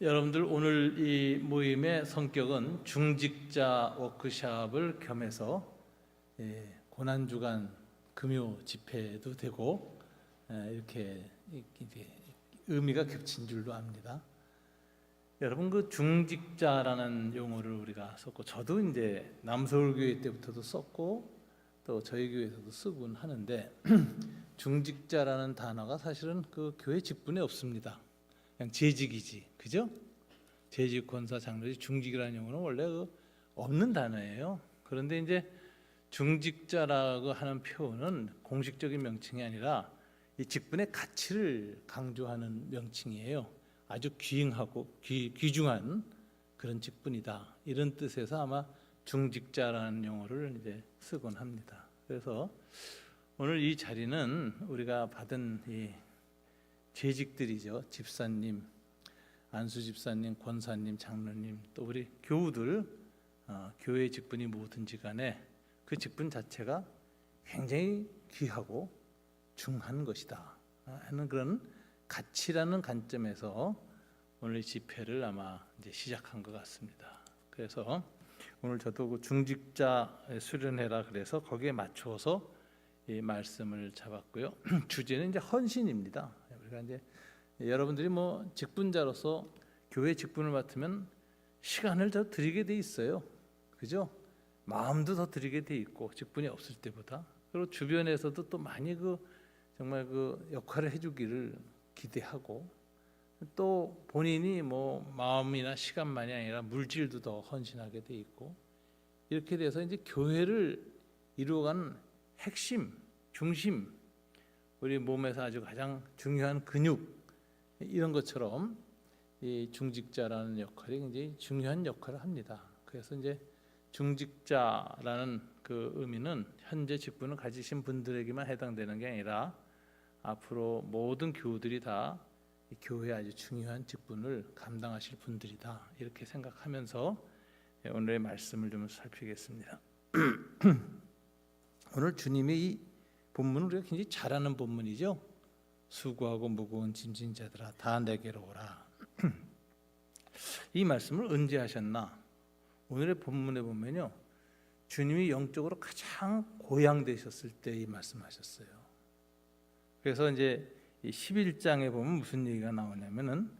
여러분들 오늘 이 모임의 성격은 중직자 워크숍을 겸해서 고난주간 금요 집회도 되고 이렇게 의미가 겹친 줄로 압니다. 여러분 그 중직자라는 용어를 우리가 썼고 저도 이제 남서울교회 때부터도 썼고 또 저희 교회에서도 쓰곤 하는데 중직자라는 단어가 사실은 그 교회 직분에 없습니다. 그냥 재직이지, 그죠? 재직, 권사, 장로직, 중직이라는 용어는 원래 없는 단어예요. 그런데 이제 중직자라고 하는 표현은 공식적인 명칭이 아니라 이 직분의 가치를 강조하는 명칭이에요. 아주 귀중하고 귀중한 그런 직분이다. 이런 뜻에서 아마 중직자라는 용어를 이제 쓰곤 합니다. 그래서 오늘 이 자리는 우리가 받은 이 재직들이죠. 집사님, 안수 집사님, 권사님, 장로님, 또 우리 교우들, 교회 직분이 뭐든지 간에 그 직분 자체가 굉장히 귀하고 중한 것이다 하는 그런 가치라는 관점에서 오늘 집회를 아마 이제 시작한 것 같습니다. 그래서 오늘 저도 그 중직자 수련회라 그래서 거기에 맞춰서 이 말씀을 잡았고요. 주제는 이제 헌신입니다. 우리가 이제 여러분들이 뭐 직분자로서 교회 직분을 맡으면 시간을 더 드리게 돼 있어요. 그죠? 마음도 더 드리게 돼 있고 직분이 없을 때보다. 그리고 주변에서도 또 많이 정말 역할을 해주기를 기대하고 또 본인이 뭐 마음이나 시간만이 아니라 물질도 더 헌신하게 돼 있고 이렇게 돼서 이제 교회를 이루어가는 핵심, 중심, 우리 몸에서 아주 가장 중요한 근육 이런 것처럼 이 중직자라는 역할이 굉장히 중요한 역할을 합니다. 그래서 이제 중직자라는 그 의미는 현재 직분을 가지신 분들에게만 해당되는 게 아니라 앞으로 모든 교우들이 다 이 교회에 아주 중요한 직분을 감당하실 분들이다 이렇게 생각하면서 오늘의 말씀을 좀 살피겠습니다. 오늘 주님의 이 본문은 우리가 굉장히 잘 아는 본문이죠. 수고하고 무거운 짐진 자들아 다 내게로 오라. 이 말씀을 언제 하셨나? 오늘의 본문에 보면요, 주님이 영적으로 가장 고향되셨을 때 이 말씀하셨어요. 그래서 이제 이 11장에 보면 무슨 얘기가 나오냐면은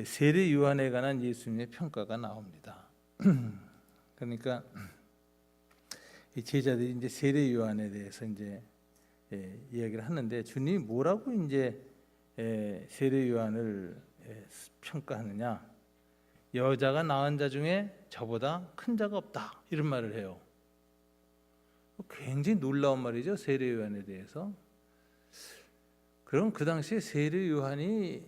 세례 요한에 관한 예수님의 평가가 나옵니다. 그러니까 이 제자들이 이제 세례 요한에 대해서 이제 이야기를 하는데 주님이 뭐라고 이제 세례 요한을 평가하느냐? 여자가 낳은 자 중에 저보다 큰 자가 없다 이런 말을 해요. 굉장히 놀라운 말이죠. 세례 요한에 대해서. 그럼 그 당시에 세례 요한이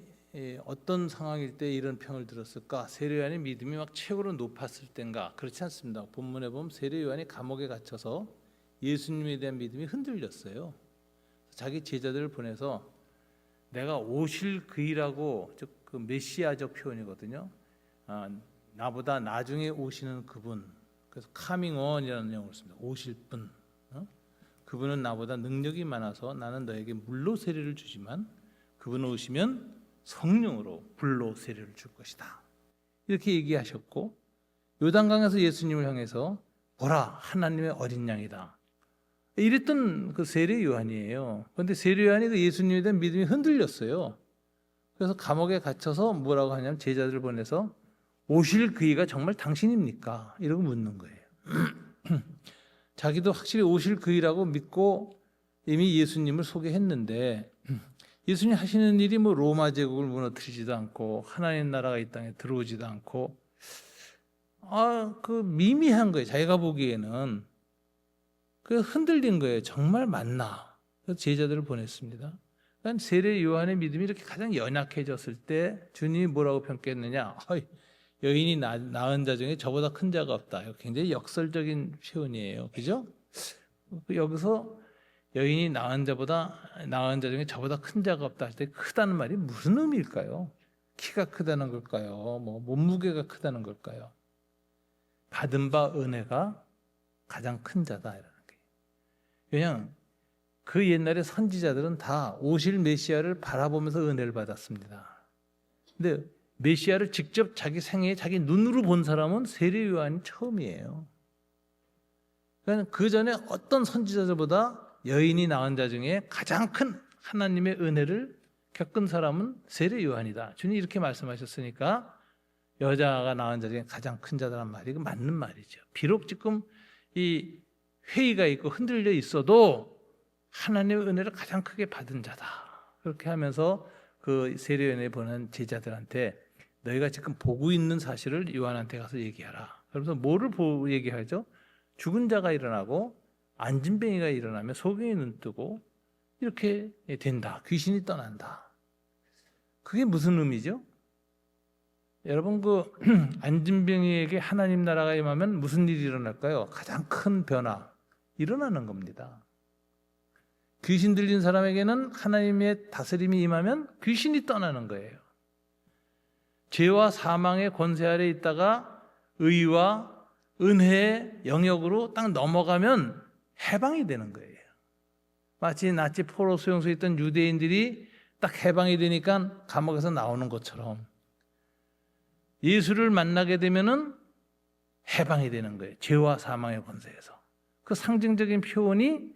어떤 상황일 때 이런 평을 들었을까? 세례 요한의 믿음이 막 최고로 높았을 때인가? 그렇지 않습니다. 본문에 보면 세례 요한이 감옥에 갇혀서 예수님에 대한 믿음이 흔들렸어요. 자기 제자들을 보내서 내가 오실 그이라고, 즉 그 메시아적 표현이거든요. 나보다 나중에 오시는 그분, 그래서 coming on이라는 용어를 씁니다. 오실 분, 그분은 나보다 능력이 많아서 나는 너에게 물로 세례를 주지만 그분 오시면 성령으로 불로 세례를 줄 것이다 이렇게 얘기하셨고, 요단강에서 예수님을 향해서 보라 하나님의 어린 양이다 이랬던 그 세례 요한이에요. 그런데 세례 요한이 그 예수님에 대한 믿음이 흔들렸어요. 그래서 감옥에 갇혀서 뭐라고 하냐면 제자들을 보내서 오실 그이가 정말 당신입니까? 이러고 묻는 거예요. 자기도 확실히 오실 그이라고 믿고 이미 예수님을 소개했는데 예수님 하시는 일이 뭐 로마 제국을 무너뜨리지도 않고 하나님 나라가 이 땅에 들어오지도 않고 그 미미한 거예요. 자기가 보기에는. 그래서 흔들린 거예요. 정말 맞나? 그래서 제자들을 보냈습니다. 그러니까 세례 요한의 믿음이 이렇게 가장 연약해졌을 때 주님이 뭐라고 평가했느냐? 여인이 낳은 자 중에 저보다 큰 자가 없다. 이거 굉장히 역설적인 표현이에요. 그죠? 여기서 여인이 낳은 자 중에 저보다 큰 자가 없다 할 때 크다는 말이 무슨 의미일까요? 키가 크다는 걸까요? 뭐 몸무게가 크다는 걸까요? 받은 바 은혜가 가장 큰 자다라는 게. 왜냐하면 그 옛날에 선지자들은 다 오실 메시아를 바라보면서 은혜를 받았습니다. 근데 메시아를 직접 자기 생애에 자기 눈으로 본 사람은 세례 요한이 처음이에요. 그러니까 그 전에 어떤 선지자들보다 여인이 낳은 자 중에 가장 큰 하나님의 은혜를 겪은 사람은 세례 요한이다. 주님 이렇게 말씀하셨으니까 여자가 낳은 자 중에 가장 큰 자다란 말이 맞는 말이죠. 비록 지금 이 회의가 있고 흔들려 있어도 하나님의 은혜를 가장 크게 받은 자다. 그렇게 하면서 그 세례 요한에 보낸 제자들한테 너희가 지금 보고 있는 사실을 요한한테 가서 얘기하라. 그러면서 뭐를 얘기하죠? 죽은 자가 일어나고 안진뱅이가 일어나면 소경이 눈뜨고 이렇게 된다. 귀신이 떠난다. 그게 무슨 의미죠? 여러분 그 안진뱅이에게 하나님 나라가 임하면 무슨 일이 일어날까요? 가장 큰 변화 일어나는 겁니다. 귀신 들린 사람에게는 하나님의 다스림이 임하면 귀신이 떠나는 거예요. 죄와 사망의 권세 아래 있다가 의와 은혜의 영역으로 딱 넘어가면 해방이 되는 거예요. 마치 나치 포로 수용소에 있던 유대인들이 딱 해방이 되니까 감옥에서 나오는 것처럼 예수를 만나게 되면은 해방이 되는 거예요. 죄와 사망의 권세에서. 그 상징적인 표현이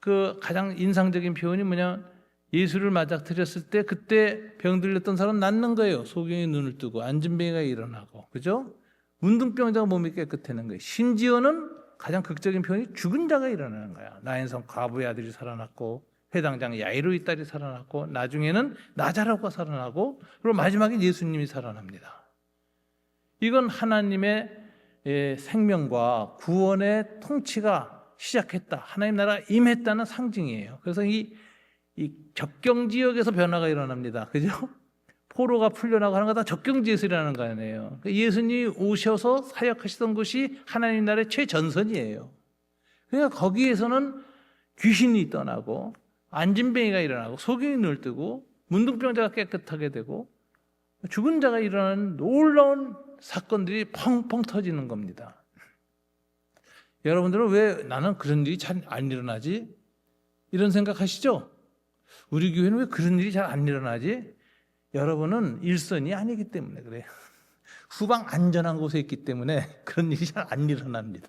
그 가장 인상적인 표현이 뭐냐? 예수를 맞닥뜨렸을 때 그때 병 들렸던 사람 낫는 거예요. 소경이 눈을 뜨고 안진뱅이가 일어나고, 그죠? 문둥병자가 몸이 깨끗해지는 거예요. 심지어는 가장 극적인 표현이 죽은 자가 일어나는 거야. 나인성 과부의 아들이 살아났고 회당장 야이로의 딸이 살아났고 나중에는 나자라고가 살아나고 그리고 마지막에 예수님이 살아납니다. 이건 하나님의 생명과 구원의 통치가 시작했다. 하나님 나라가 임했다는 상징이에요. 그래서 이 적경 지역에서 변화가 일어납니다. 그죠? 포로가 풀려나고 하는 거 다 적경지에서 일어나는 거 아니에요. 예수님이 오셔서 사역하시던 곳이 하나님 나라의 최전선이에요. 그러니까 거기에서는 귀신이 떠나고 안진뱅이가 일어나고 소경이 눈을 뜨고 문둥병자가 깨끗하게 되고 죽은 자가 일어나는 놀라운 사건들이 펑펑 터지는 겁니다. 여러분들은 왜 나는 그런 일이 잘 안 일어나지? 이런 생각하시죠? 우리 교회는 왜 그런 일이 잘 안 일어나지? 여러분은 일선이 아니기 때문에 그래요. 후방 안전한 곳에 있기 때문에 그런 일이 잘 안 일어납니다.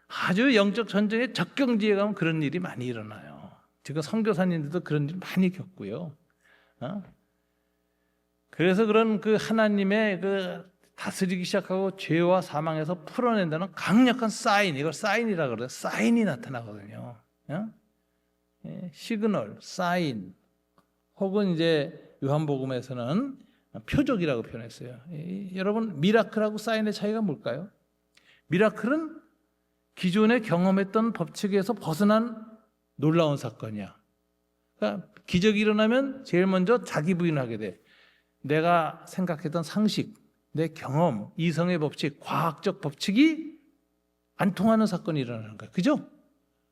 아주 영적 전쟁의 적경지에 가면 그런 일이 많이 일어나요. 지금 선교사님들도 그런 일 많이 겪고요. 그래서 그런 그 하나님의 그 다스리기 시작하고 죄와 사망에서 풀어낸다는 강력한 사인, 이걸 사인이라고 그래요. 사인이 나타나거든요. 시그널, 사인, 혹은 이제 요한복음에서는 표적이라고 표현했어요. 여러분 미라클하고 사인의 차이가 뭘까요? 미라클은 기존에 경험했던 법칙에서 벗어난 놀라운 사건이야. 그러니까 기적이 일어나면 제일 먼저 자기 부인하게 돼. 내가 생각했던 상식, 내 경험, 이성의 법칙, 과학적 법칙이 안 통하는 사건이 일어나는 거야. 그죠?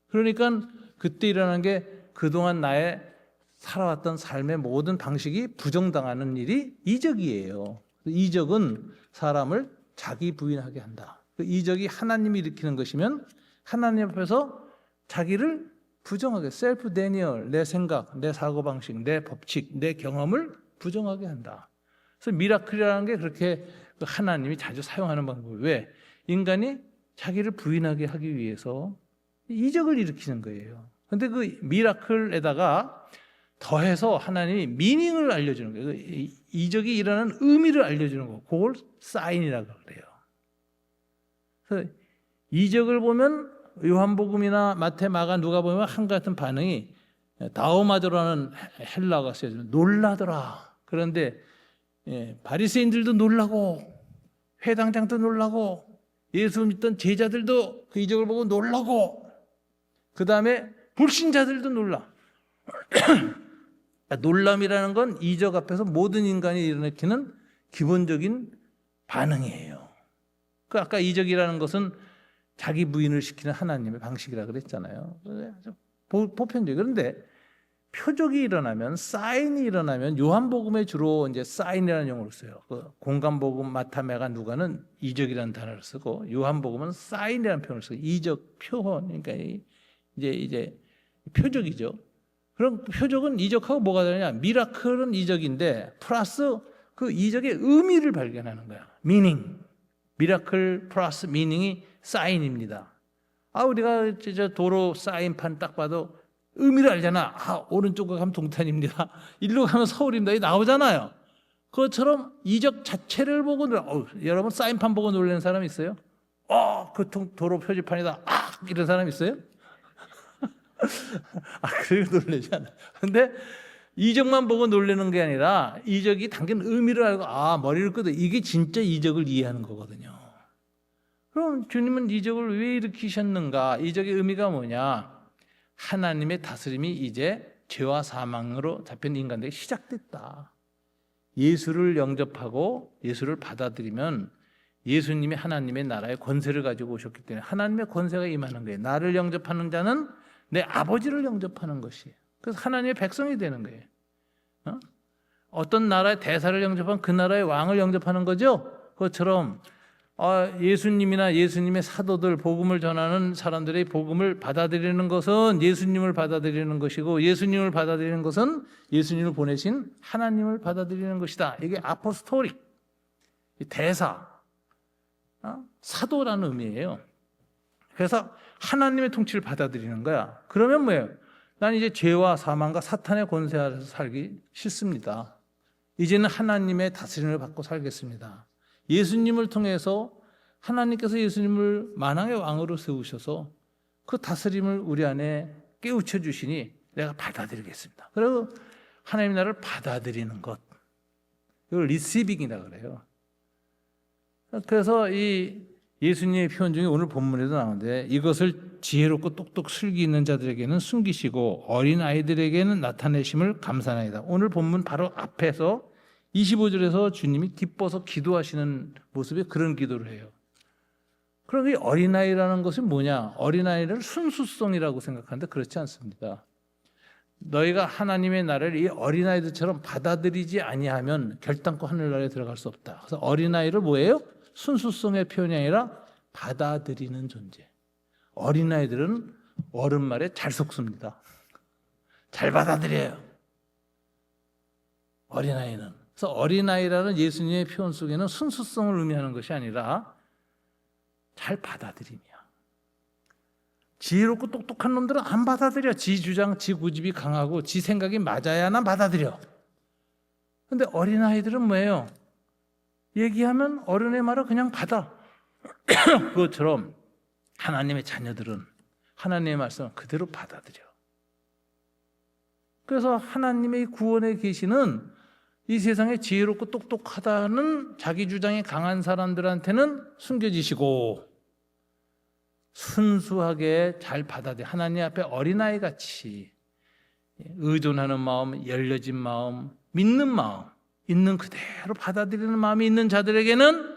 그러니까 그때 일어난 게 그동안 나의 살아왔던 삶의 모든 방식이 부정당하는 일이 이적이에요. 이적은 사람을 자기 부인하게 한다. 그 이적이 하나님이 일으키는 것이면 하나님 앞에서 자기를 부정하게, 셀프 데니얼, 내 생각, 내 사고방식, 내 법칙, 내 경험을 부정하게 한다. 그래서 미라클이라는 게 그렇게 하나님이 자주 사용하는 방법이에요. 왜? 인간이 자기를 부인하게 하기 위해서 이적을 일으키는 거예요. 그런데 그 미라클에다가 더해서 하나님이 미닝을 알려주는 거예요. 이적이 일어나는 의미를 알려주는 거. 그걸 사인이라고 그래요. 그래서 이적을 보면 요한복음이나 마태, 마가, 누가 보면 한같은 반응이 다오마도라는 헬라어가 쓰여져 놀라더라. 그런데 바리새인들도 놀라고 회당장도 놀라고 예수 믿던 제자들도 그 이적을 보고 놀라고 그 다음에 불신자들도 놀라. 놀람이라는 건 이적 앞에서 모든 인간이 일으키는 기본적인 반응이에요. 그 아까 이적이라는 것은 자기 부인을 시키는 하나님의 방식이라 그랬잖아요. 보편적. 그런데 표적이 일어나면, 사인이 일어나면 요한복음에 주로 이제 사인이라는 용어를 써요. 그 공간복음, 마타, 메가, 누가는 이적이라는 단어를 쓰고 요한복음은 사인이라는 표현을 써요. 이적, 표현. 그러니까 이제 표적이죠. 그럼 표적은 이적하고 뭐가 다르냐? 미라클은 이적인데 플러스 그 이적의 의미를 발견하는 거야. 미닝. 미라클 플러스 미닝이 사인입니다. 우리가 저 도로 사인판 딱 봐도 의미를 알잖아. 오른쪽으로 가면 동탄입니다. 일로 가면 서울입니다. 이 나오잖아요. 그것처럼 이적 자체를 보고 여러분 사인판 보고 놀라는 사람 있어요? 그 도로 표지판이다. 이런 사람 있어요? 그래도 놀라지 않아. 근데 이적만 보고 놀라는 게 아니라 이적이 당연 의미를 알고 머리를 끄덕 이게 진짜 이적을 이해하는 거거든요. 그럼 주님은 이적을 왜 일으키셨는가? 이적의 의미가 뭐냐? 하나님의 다스림이 이제 죄와 사망으로 잡힌 인간들에게 시작됐다. 예수를 영접하고 예수를 받아들이면 예수님이 하나님의 나라의 권세를 가지고 오셨기 때문에 하나님의 권세가 임하는 거예요. 나를 영접하는 자는 내 아버지를 영접하는 것이에요. 그래서 하나님의 백성이 되는 거예요. 어떤 나라의 대사를 영접하면 그 나라의 왕을 영접하는 거죠. 그것처럼 예수님이나 예수님의 사도들, 복음을 전하는 사람들의 복음을 받아들이는 것은 예수님을 받아들이는 것이고, 예수님을 받아들이는 것은 예수님을 보내신 하나님을 받아들이는 것이다. 이게 아포스토릭, 대사, 사도라는 의미예요. 그래서 하나님의 통치를 받아들이는 거야. 그러면 뭐예요? 난 이제 죄와 사망과 사탄의 권세 아래서 살기 싫습니다. 이제는 하나님의 다스림을 받고 살겠습니다. 예수님을 통해서 하나님께서 예수님을 만왕의 왕으로 세우셔서 그 다스림을 우리 안에 깨우쳐 주시니 내가 받아들이겠습니다. 그리고 하나님의 나라를 받아들이는 것, 이걸 리시빙이라고 그래요. 그래서 이 예수님의 표현 중에 오늘 본문에도 나오는데, 이것을 지혜롭고 똑똑 슬기 있는 자들에게는 숨기시고 어린 아이들에게는 나타내심을 감사나이다. 오늘 본문 바로 앞에서 25절에서 주님이 기뻐서 기도하시는 모습에 그런 기도를 해요. 그럼 이 어린아이라는 것이 뭐냐? 어린아이를 순수성이라고 생각하는데 그렇지 않습니다. 너희가 하나님의 나라를 이 어린아이들처럼 받아들이지 아니하면 결단코 하늘나라에 들어갈 수 없다. 그래서 어린아이를 뭐예요? 순수성의 표현이 아니라 받아들이는 존재. 어린아이들은 어른 말에 잘 속습니다. 잘 받아들여요. 어린아이는. 그래서 어린아이라는 예수님의 표현 속에는 순수성을 의미하는 것이 아니라 잘 받아들임이야. 지혜롭고 똑똑한 놈들은 안 받아들여. 지 주장, 지 고집이 강하고 지 생각이 맞아야만 받아들여. 근데 어린아이들은 뭐예요? 얘기하면 어른의 말을 그냥 받아. 그것처럼 하나님의 자녀들은 하나님의 말씀을 그대로 받아들여. 그래서 하나님의 구원의 계시는 이 세상에 지혜롭고 똑똑하다는 자기 주장이 강한 사람들한테는 숨겨지시고, 순수하게 잘 받아들여 하나님 앞에 어린아이 같이 의존하는 마음, 열려진 마음, 믿는 마음, 있는 그대로 받아들이는 마음이 있는 자들에게는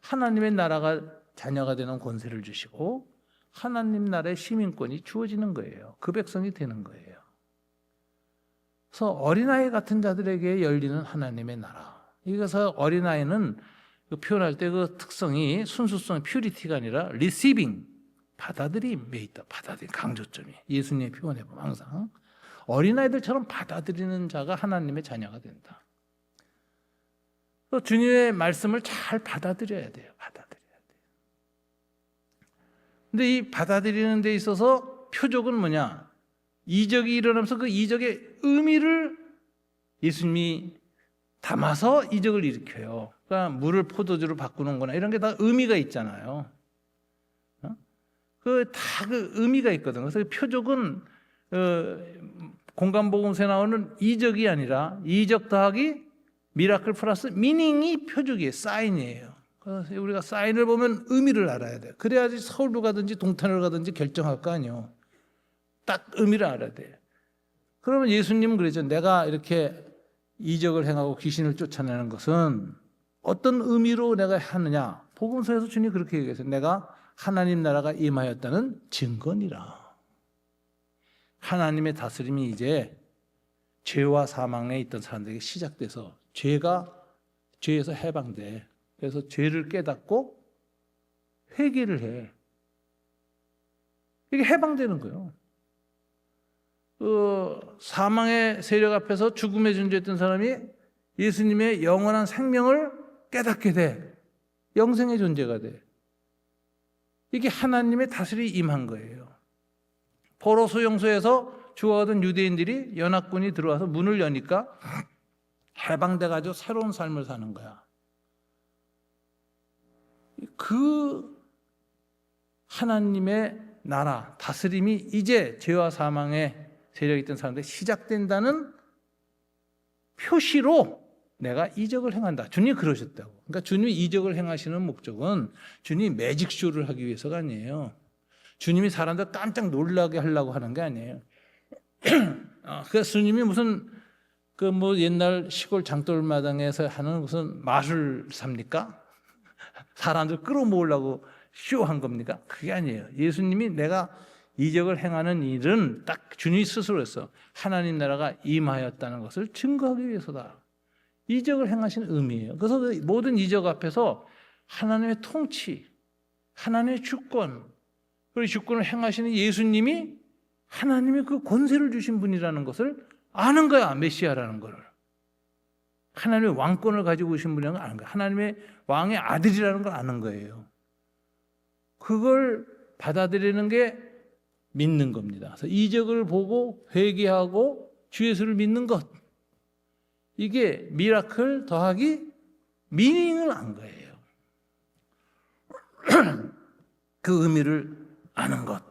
하나님의 나라가 자녀가 되는 권세를 주시고 하나님 나라의 시민권이 주어지는 거예요. 그 백성이 되는 거예요. 그래서 어린아이 같은 자들에게 열리는 하나님의 나라. 그래서 어린아이는 표현할 때 그 특성이 순수성, 퓨리티가 아니라 리시빙, 받아들임에 있다. 받아들임, 강조점이. 예수님의 표현해 보면 항상 어린아이들처럼 받아들이는 자가 하나님의 자녀가 된다. 주님의 말씀을 잘 받아들여야 돼요. 받아들여야 돼요. 근데 이 받아들이는 데 있어서 표적은 뭐냐? 이적이 일어나면서 그 이적의 의미를 예수님이 담아서 이적을 일으켜요. 그러니까 물을 포도주로 바꾸는 거나 이런 게 다 의미가 있잖아요. 그 의미가 있거든. 그래서 표적은 공간복음서에 나오는 이적이 아니라 이적 더하기 미라클 플러스 미닝이 표적이에요. 사인이에요. 그래서 우리가 사인을 보면 의미를 알아야 돼요. 그래야지 서울로 가든지 동탄을 가든지 결정할 거 아니에요. 딱 의미를 알아야 돼요. 그러면 예수님은 그러죠. 내가 이렇게 이적을 행하고 귀신을 쫓아내는 것은 어떤 의미로 내가 하느냐. 복음서에서 주님이 그렇게 얘기했어요. 내가 하나님 나라가 임하였다는 증거니라. 하나님의 다스림이 이제 죄와 사망에 있던 사람들에게 시작돼서 죄에서 해방돼. 그래서 죄를 깨닫고 회개를 해. 이게 해방되는 거예요. 사망의 세력 앞에서 죽음에 존재했던 사람이 예수님의 영원한 생명을 깨닫게 돼. 영생의 존재가 돼. 이게 하나님의 다스림이 임한 거예요. 포로 수용소에서 죽어가던 유대인들이 연합군이 들어와서 문을 여니까 해방돼가지고 새로운 삶을 사는 거야. 그 하나님의 나라, 다스림이 이제 죄와 사망의 세력이 있던 사람들이 시작된다는 표시로 내가 이적을 행한다. 주님이 그러셨다고. 그러니까 주님이 이적을 행하시는 목적은 주님이 매직쇼를 하기 위해서가 아니에요. 주님이 사람들 깜짝 놀라게 하려고 하는 게 아니에요. 그래서 주님이 무슨 옛날 시골 장돌마당에서 하는 무슨 마술사입니까? 사람들 끌어모으려고 쇼한 겁니까? 그게 아니에요. 예수님이 내가 이적을 행하는 일은 딱 주님이 스스로 했어. 하나님 나라가 임하였다는 것을 증거하기 위해서다. 이적을 행하시는 의미예요. 그래서 모든 이적 앞에서 하나님의 통치, 하나님의 주권, 그리고 주권을 행하시는 예수님이 하나님의 그 권세를 주신 분이라는 것을 아는 거야. 메시아라는 걸. 하나님의 왕권을 가지고 오신 분이라는 걸 아는 거야. 하나님의 왕의 아들이라는 걸 아는 거예요. 그걸 받아들이는 게 믿는 겁니다. 그래서 이적을 보고 회개하고 주 예수를 믿는 것. 이게 미라클 더하기 미닝을 안 거예요. 그 의미를 아는 것.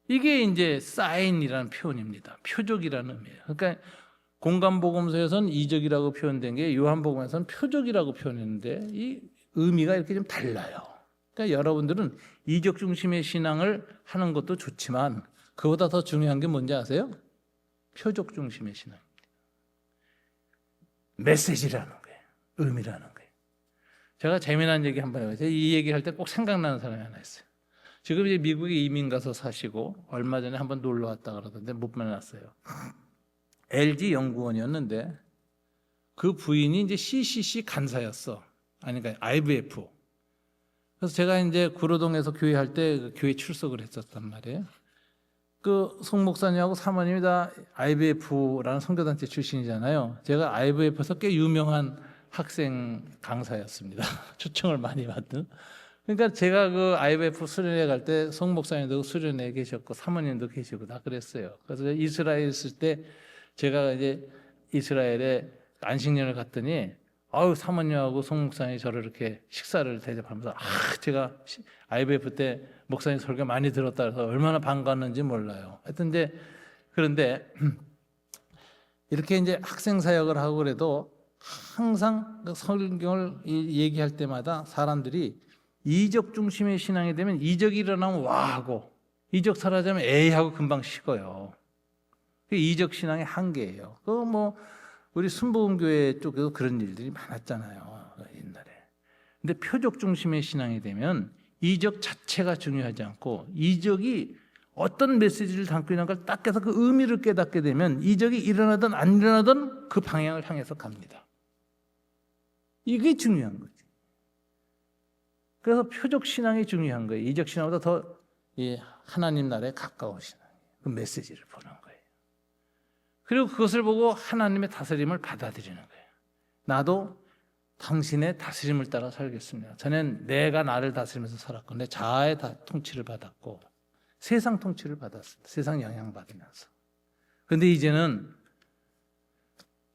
이게 이제 사인이라는 표현입니다. 표적이라는 의미예요. 그러니까 공간복음서에서는 이적이라고 표현된 게 요한복음에서는 표적이라고 표현했는데 이 의미가 이렇게 좀 달라요. 그러니까 여러분들은 이적 중심의 신앙을 하는 것도 좋지만 그보다 더 중요한 게 뭔지 아세요? 표적 중심의 신앙입니다. 메시지라는 거예요. 의미라는 거예요. 제가 재미난 얘기 한번 해봐요. 이 얘기할 때 꼭 생각나는 사람이 하나 있어요. 지금 이제 미국에 이민 가서 사시고 얼마 전에 한번 놀러 왔다 그러던데 못 만났어요. LG 연구원이었는데 그 부인이 이제 CCC 간사였어. 아니, 그러니까 IVF. 그래서 제가 이제 구로동에서 교회할 때 그 교회 출석을 했었단 말이에요. 그 송 목사님하고 사모님이 다 IVF라는 선교단체 출신이잖아요. 제가 IVF에서 꽤 유명한 학생 강사였습니다. 초청을 많이 받은. 그러니까 제가 그 IVF 수련회 갈 때 송 목사님도 수련회에 계셨고 사모님도 계시고 다 그랬어요. 그래서 이스라엘 있을 때 제가 이제 이스라엘에 안식년을 갔더니 사모님하고 송 목사님이 저를 이렇게 식사를 대접하면서 제가 IVF 때 목사님 설교 많이 들었다 해서 얼마나 반가웠는지 몰라요. 하여튼 그런데 이렇게 이제 학생 사역을 하고 그래도 항상 그 성경을 얘기할 때마다 사람들이 이적 중심의 신앙이 되면 이적이 일어나면 와 하고 이적 사라지면 에이 하고 금방 식어요. 그게 이적 신앙의 한계예요. 우리 순복음교회 쪽에도 그런 일들이 많았잖아요. 옛날에. 근데 표적 중심의 신앙이 되면 이적 자체가 중요하지 않고 이적이 어떤 메시지를 담고 있는 걸 딱 깨서 그 의미를 깨닫게 되면 이적이 일어나든 안 일어나든 그 방향을 향해서 갑니다. 이게 중요한 거지. 그래서 표적 신앙이 중요한 거예요. 이적 신앙보다 더 하나님 나라에 가까운 신앙이에요. 그 메시지를 보는 거예요. 그리고 그것을 보고 하나님의 다스림을 받아들이는 거예요. 나도 당신의 다스림을 따라 살겠습니다. 저는 내가 나를 다스리면서 살았고 내 자아의 통치를 받았고 세상 통치를 받았습니다. 세상 영향받으면서. 그런데 이제는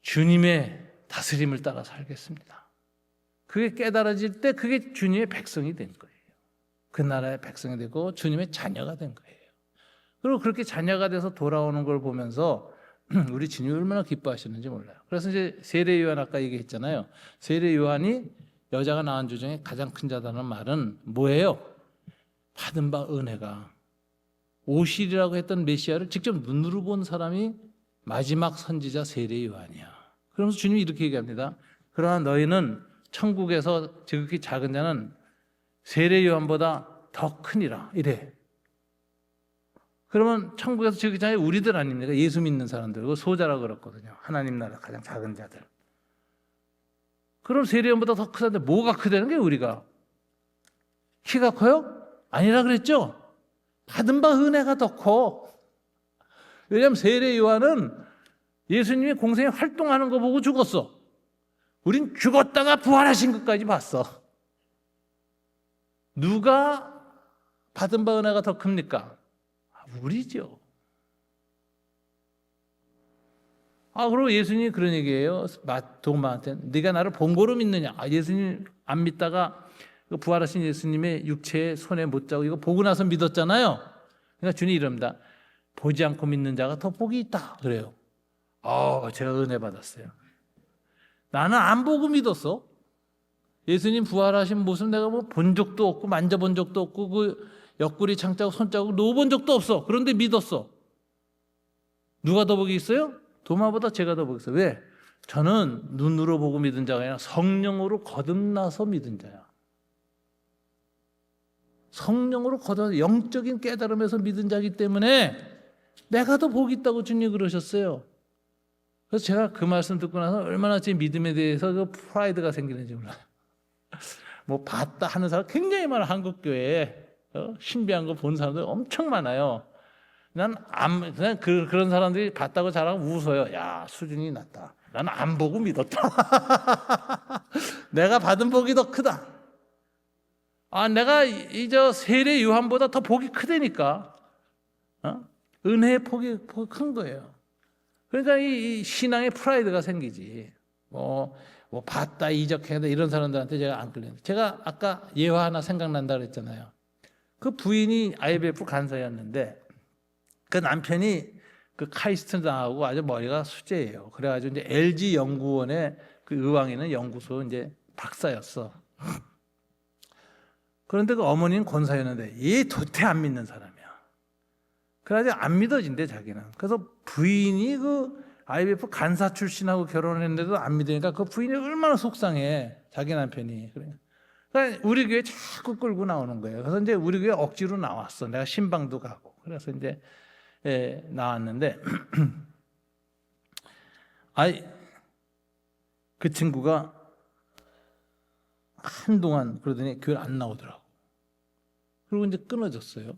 주님의 다스림을 따라 살겠습니다. 그게 깨달아질 때 그게 주님의 백성이 된 거예요. 그 나라의 백성이 되고 주님의 자녀가 된 거예요. 그리고 그렇게 자녀가 돼서 돌아오는 걸 보면서 우리 주님이 얼마나 기뻐하시는지 몰라요. 그래서 이제 세례 요한 아까 얘기했잖아요. 세례 요한이 여자가 낳은 주 중에 가장 큰 자다는 말은 뭐예요? 받은 바 은혜가 오실이라고 했던 메시아를 직접 눈으로 본 사람이 마지막 선지자 세례 요한이야. 그러면서 주님이 이렇게 얘기합니다. 그러나 너희는 천국에서 지극히 작은 자는 세례 요한보다 더 크니라 이래. 그러면 천국에서 지극히 작은 자는 우리들 아닙니까? 예수 믿는 사람들. 그 소자라고 그랬거든요. 하나님 나라 가장 작은 자들. 그럼 세례 요한보다 더 크다는데 뭐가 크다는 게 우리가? 키가 커요? 아니라 그랬죠? 받은 바 은혜가 더 커. 왜냐하면 세례 요한은 예수님이 공생에 활동하는 거 보고 죽었어. 우린 죽었다가 부활하신 것까지 봤어. 누가 받은 바 은혜가 더 큽니까? 우리죠. 그리고 예수님이 그런 얘기예요. 도마한테 네가 나를 본 거로 믿느냐? 예수님 안 믿다가 부활하신 예수님의 육체에 손에 못 자고 이거 보고 나서 믿었잖아요. 그러니까 주님 이럽니다. 보지 않고 믿는 자가 더 복이 있다. 그래요. 제가 은혜 받았어요. 나는 안 보고 믿었어. 예수님 부활하신 모습 내가 뭐 본 적도 없고 만져본 적도 없고 그 옆구리 창자국 손자국 놓아본 적도 없어. 그런데 믿었어. 누가 더 복이 있어요? 도마보다 제가 더 복이 있어요. 왜? 저는 눈으로 보고 믿은 자가 아니라 성령으로 거듭나서 믿은 자야. 성령으로 거듭나서 영적인 깨달음에서 믿은 자이기 때문에 내가 더 복이 있다고 주님 그러셨어요. 그래서 제가 그 말씀 듣고 나서 얼마나 제 믿음에 대해서 그 프라이드가 생기는지 몰라요. 뭐 봤다 하는 사람 굉장히 많아. 한국교회에 신비한 거 본 사람들 엄청 많아요. 그냥 그런 사람들이 봤다고 자랑하면 웃어요. 야, 수준이 낮다. 나는 안 보고 믿었다. 내가 받은 복이 더 크다. 내가 저 세례 요한보다 더 복이 크다니까. 은혜의 복이 큰 거예요. 그러니까 이 신앙의 프라이드가 생기지. 뭐 봤다 이적했다 이런 사람들한테 제가 안 끌려요. 제가 아까 예화 하나 생각난다 그랬잖아요. 그 부인이 IMF 간사였는데 그 남편이 그 카이스트 나오고 아주 머리가 수제예요. 그래가지고 이제 LG 연구원에 그 의왕에 있는 연구소 이제 박사였어. 그런데 그 어머니는 권사였는데 얘 도태 안 믿는 사람이야. 그래가지고 안 믿어진대 자기는. 그래서 부인이 그 IMF 간사 출신하고 결혼했는데도 안 믿으니까 그 부인이 얼마나 속상해. 자기 남편이. 그러니까 우리 교회 자꾸 끌고 나오는 거예요. 그래서 이제 우리 교회 억지로 나왔어. 내가 신방도 가고. 그래서 이제 나왔는데 그 친구가 한동안 그러더니 교회 안 나오더라고. 그리고 이제 끊어졌어요.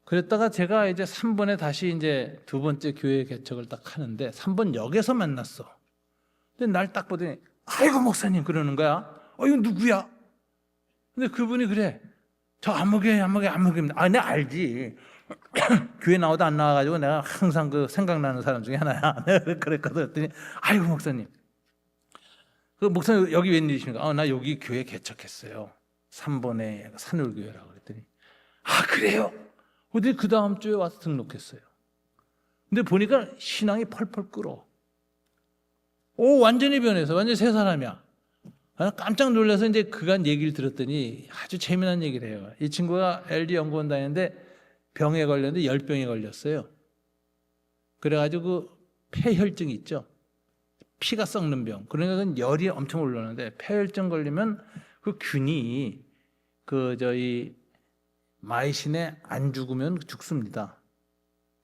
그랬다가 제가 이제 3번에 다시 이제 두 번째 교회 개척을 딱 하는데 3번 역에서 만났어. 근데 날 딱 보더니 아이고 목사님 그러는 거야. 이거 누구야? 근데 그분이 그래. 저 안목입니다. 내가 알지. 교회 나오다 안 나와가지고 내가 항상 그 생각나는 사람 중에 하나야. 내가 그랬거든. 그랬더니 아이고 목사님. 그 목사님 여기 웬일이십니까? 나 여기 교회 개척했어요. 3번에 산울교회라고 그랬더니 그래요? 근데 그 다음 주에 와서 등록했어요. 근데 보니까 신앙이 펄펄 끓어. 완전히 변해서 완전히 새 사람이야. 깜짝 놀라서 이제 그간 얘기를 들었더니 아주 재미난 얘기를 해요. 이 친구가 LG 연구원 다니는데 병에 걸렸는데 열병에 걸렸어요. 그래가지고 그 폐혈증이 있죠. 피가 썩는 병. 그러니까 그 열이 엄청 올라오는데 폐혈증 걸리면 그 균이 마이신에 안 죽으면 죽습니다.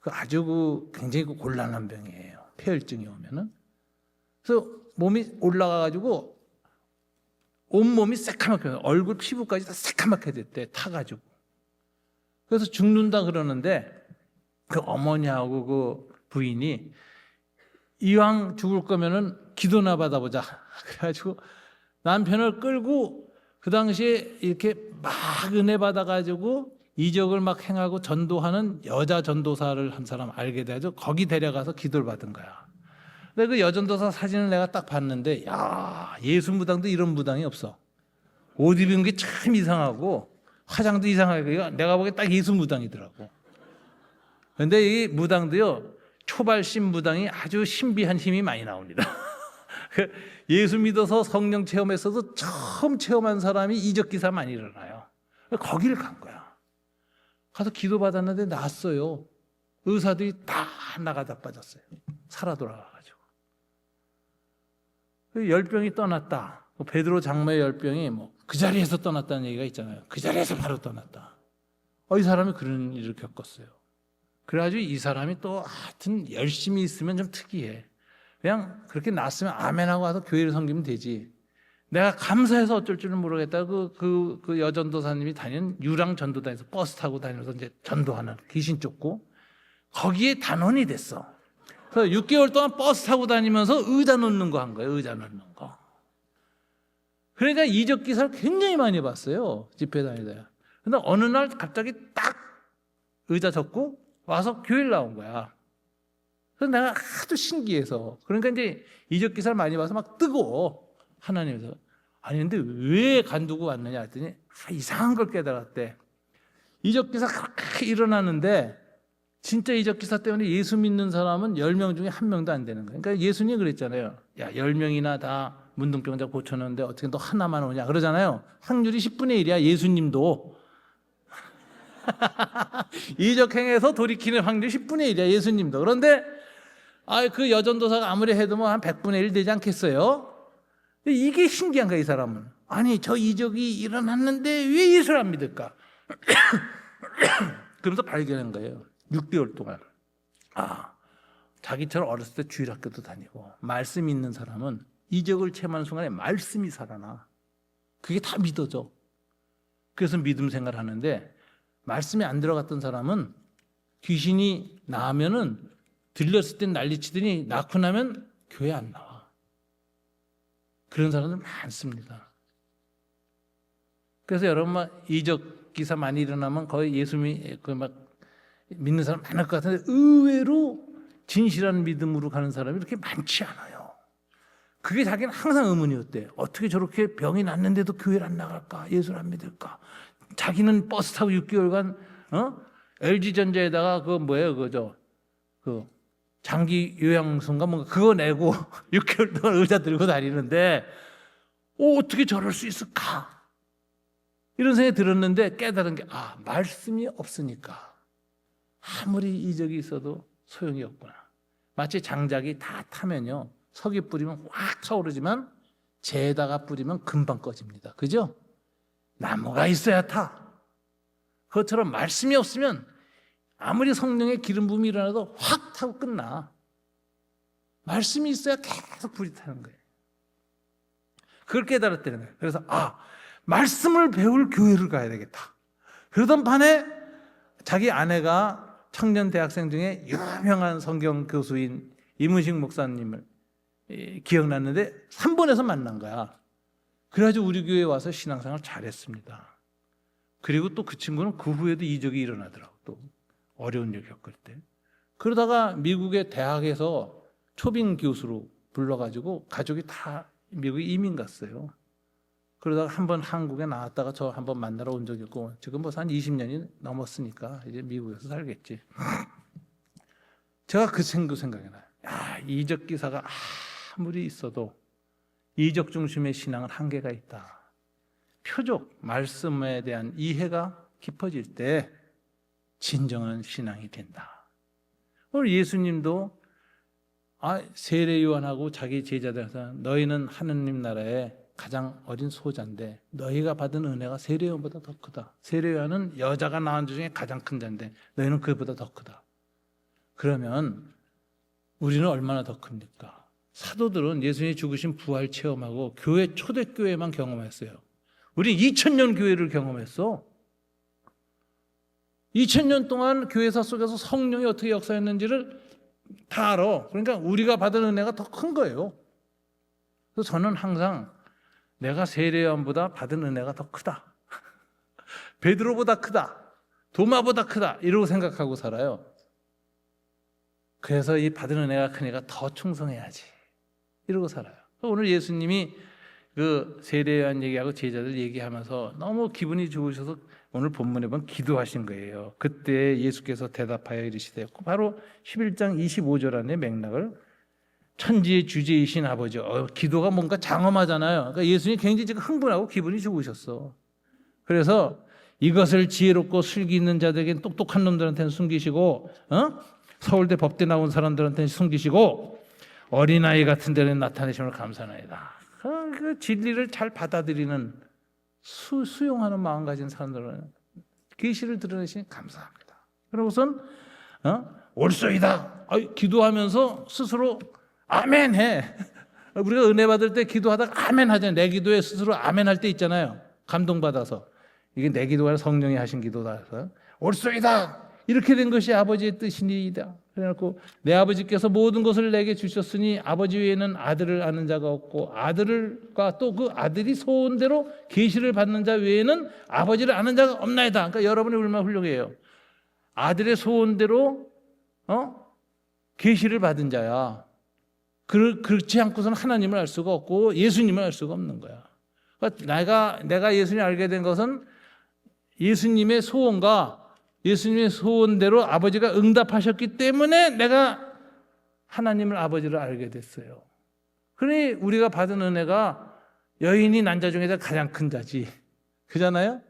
아주 굉장히 곤란한 병이에요. 폐혈증이 오면은. 그래서 몸이 올라가가지고 온몸이 새카맣게, 얼굴 피부까지 다 새카맣게 됐대. 타가지고. 그래서 죽는다 그러는데 그 어머니하고 그 부인이 이왕 죽을 거면은 기도나 받아보자. 그래가지고 남편을 끌고 그 당시에 이렇게 막 은혜 받아가지고 이적을 막 행하고 전도하는 여자 전도사를 한 사람 알게 돼가지고 거기 데려가서 기도를 받은 거야. 근데 그 여전도사 사진을 내가 딱 봤는데 예수 무당도 이런 무당이 없어. 옷 입은 게 참 이상하고 화장도 이상하게 내가 보기엔 딱 예수 무당이더라고. 근데 이 무당도요 초발신 무당이 아주 신비한 힘이 많이 나옵니다. 예수 믿어서 성령 체험했어도 처음 체험한 사람이 이적 기사 많이 일어나요. 거기를 간 거야. 가서 기도 받았는데 낫어요. 의사들이 다 나가다 빠졌어요. 살아 돌아가가지고. 열병이 떠났다. 베드로 장로의 열병이 그 자리에서 떠났다는 얘기가 있잖아요. 그 자리에서 바로 떠났다. 이 사람이 그런 일을 겪었어요. 그래가지고 이 사람이 또 하여튼 열심히 있으면 좀 특이해. 그냥 그렇게 났으면 아멘하고 와서 교회를 섬기면 되지. 내가 감사해서 어쩔 줄은 모르겠다. 그 여전도사님이 다니는 유랑 전도단에서 버스 타고 다니면서 이제 전도하는 귀신 쫓고 거기에 단원이 됐어. 그래서 6개월 동안 버스 타고 다니면서 의자 놓는 거 한 거예요. 의자 놓는 거. 그러니까 이적 기사를 굉장히 많이 봤어요. 집회 다니다가. 근데 어느 날 갑자기 딱 의자 접고 와서 교회를 나온 거야. 그래서 내가 하도 신기해서. 그러니까 이제 이적 기사를 많이 봐서 막 뜨거워. 하나님에서. 아니 근데 왜 간두고 왔느냐 했더니 이상한 걸 깨달았대. 이적 기사 그렇게 일어나는데 진짜 이적 기사 때문에 예수 믿는 사람은 10명 중에 1명도 안 되는 거예요. 그러니까 예수님 그랬잖아요. 야, 10명이나 다 문둥병자 고쳐놓는데 어떻게 너 하나만 오냐 그러잖아요. 확률이 10분의 1이야. 예수님도 이적행에서 돌이키는 확률이 10분의 1이야. 예수님도. 그런데 그 여전도사가 아무리 해도 뭐 한 100분의 1 되지 않겠어요? 이게 신기한 거야. 이 사람은. 아니 저 이적이 일어났는데 왜 예수를 안 믿을까? 그러면서 발견한 거예요. 6개월 동안. 자기처럼 어렸을 때 주일학교도 다니고 말씀이 있는 사람은 이적을 체험하는 순간에 말씀이 살아나. 그게 다 믿어져. 그래서 믿음 생활을 하는데 말씀이 안 들어갔던 사람은 귀신이 나면은 들렸을 땐 난리치더니 낳고 나면 교회 안 나와. 그런 사람들 많습니다. 그래서 여러분 이적 기사 많이 일어나면 거의 예수 믿는 사람 많을 것 같은데 의외로 진실한 믿음으로 가는 사람이 이렇게 많지 않아요. 그게 자기는 항상 의문이었대. 어떻게 저렇게 병이 났는데도 교회를 안 나갈까? 예수를 안 믿을까? 자기는 버스 타고 6개월간 LG전자에다가 그 장기 요양소인가 뭔가 그거 내고 6개월 동안 의자 들고 다니는데 어떻게 저럴 수 있을까? 이런 생각이 들었는데 깨달은 게 말씀이 없으니까 아무리 이적이 있어도 소용이 없구나. 마치 장작이 다 타면요. 석이 뿌리면 확 차오르지만 재에다가 뿌리면 금방 꺼집니다. 그죠? 나무가 있어야 타. 그것처럼 말씀이 없으면 아무리 성령의 기름 부음이 일어나도 확 타고 끝나. 말씀이 있어야 계속 불이 타는 거예요. 그걸 깨달았다는 거예요. 그래서 말씀을 배울 교회를 가야 되겠다. 그러던 반에 자기 아내가 청년 대학생 중에 유명한 성경 교수인 이문식 목사님을 기억났는데 3번에서 만난 거야. 그래가지고 우리 교회에 와서 신앙생활 잘했습니다. 그리고 또 그 친구는 그 후에도 이적이 일어나더라고. 또 어려운 일 겪을 때. 그러다가 미국의 대학에서 초빙 교수로 불러가지고 가족이 다 미국에 이민 갔어요. 그러다가 한번 한국에 나왔다가 저 한번 만나러 온 적이 있고 지금 한 20년이 넘었으니까 이제 미국에서 살겠지. 제가 그 생각이 나요. 이적 기사가 아무리 있어도 이적 중심의 신앙은 한계가 있다. 표적, 말씀에 대한 이해가 깊어질 때 진정한 신앙이 된다. 오늘 예수님도 세례 요한하고 자기 제자들한테 너희는 하느님 나라의 가장 어린 소자인데 너희가 받은 은혜가 세례 요한보다 더 크다. 세례 요한은 여자가 낳은 자 중에 가장 큰 자인데 너희는 그보다 더 크다. 그러면 우리는 얼마나 더 큽니까? 사도들은 예수님이 죽으신 부활 체험하고 교회 초대교회만 경험했어요. 우리 2000년 교회를 경험했어. 2000년 동안 교회사 속에서 성령이 어떻게 역사했는지를 다 알아. 그러니까 우리가 받은 은혜가 더 큰 거예요. 그래서 저는 항상 내가 세례요한보다 받은 은혜가 더 크다. 베드로보다 크다. 도마보다 크다. 이러고 생각하고 살아요. 그래서 이 받은 은혜가 크니까 더 충성해야지. 이러고 살아요. 오늘 예수님이 그 세례요한 얘기하고 제자들 얘기하면서 너무 기분이 좋으셔서 오늘 본문에 보면 기도하신 거예요. 그때 예수께서 대답하여 이르시되 바로 11장 25절 안에 맥락을 천지의 주제이신 아버지. 기도가 뭔가 장엄하잖아요. 그러니까 예수님이 굉장히 지금 흥분하고 기분이 좋으셨어. 그래서 이것을 지혜롭고 슬기 있는 자들에게는 똑똑한 놈들한테는 숨기시고 서울대 법대 나온 사람들한테는 숨기시고 어린아이 같은 데는 나타내심을 감사하나이다. 그 진리를 잘 받아들이는 수용하는 마음 가진 사람들은 계시를 드러내시니 감사합니다. 그러고선 옳소이다. 기도하면서 스스로 아멘 해. 우리가 은혜 받을 때 기도하다가 아멘 하잖아요. 내 기도에 스스로 아멘 할 때 있잖아요. 감동받아서. 이게 내 기도가 아니라 성령이 하신 기도다 해서 옳소이다. 이렇게 된 것이 아버지의 뜻이니이다. 그래놓고 내 아버지께서 모든 것을 내게 주셨으니 아버지 외에는 아들을 아는 자가 없고 아들과 또 그 아들이 소원대로 계시를 받는 자 외에는 아버지를 아는 자가 없나이다. 그러니까 여러분이 얼마나 훌륭해요. 아들의 소원대로 계시를 받은 자야. 그렇지 않고서는 하나님을 알 수가 없고 예수님을 알 수가 없는 거야. 그러니까 내가 예수님을 알게 된 것은 예수님의 소원과 예수님의 소원대로 아버지가 응답하셨기 때문에 내가 하나님을 아버지를 알게 됐어요. 그러니 우리가 받은 은혜가 여인이 난 자 중에서 가장 큰 자지. 그잖아요?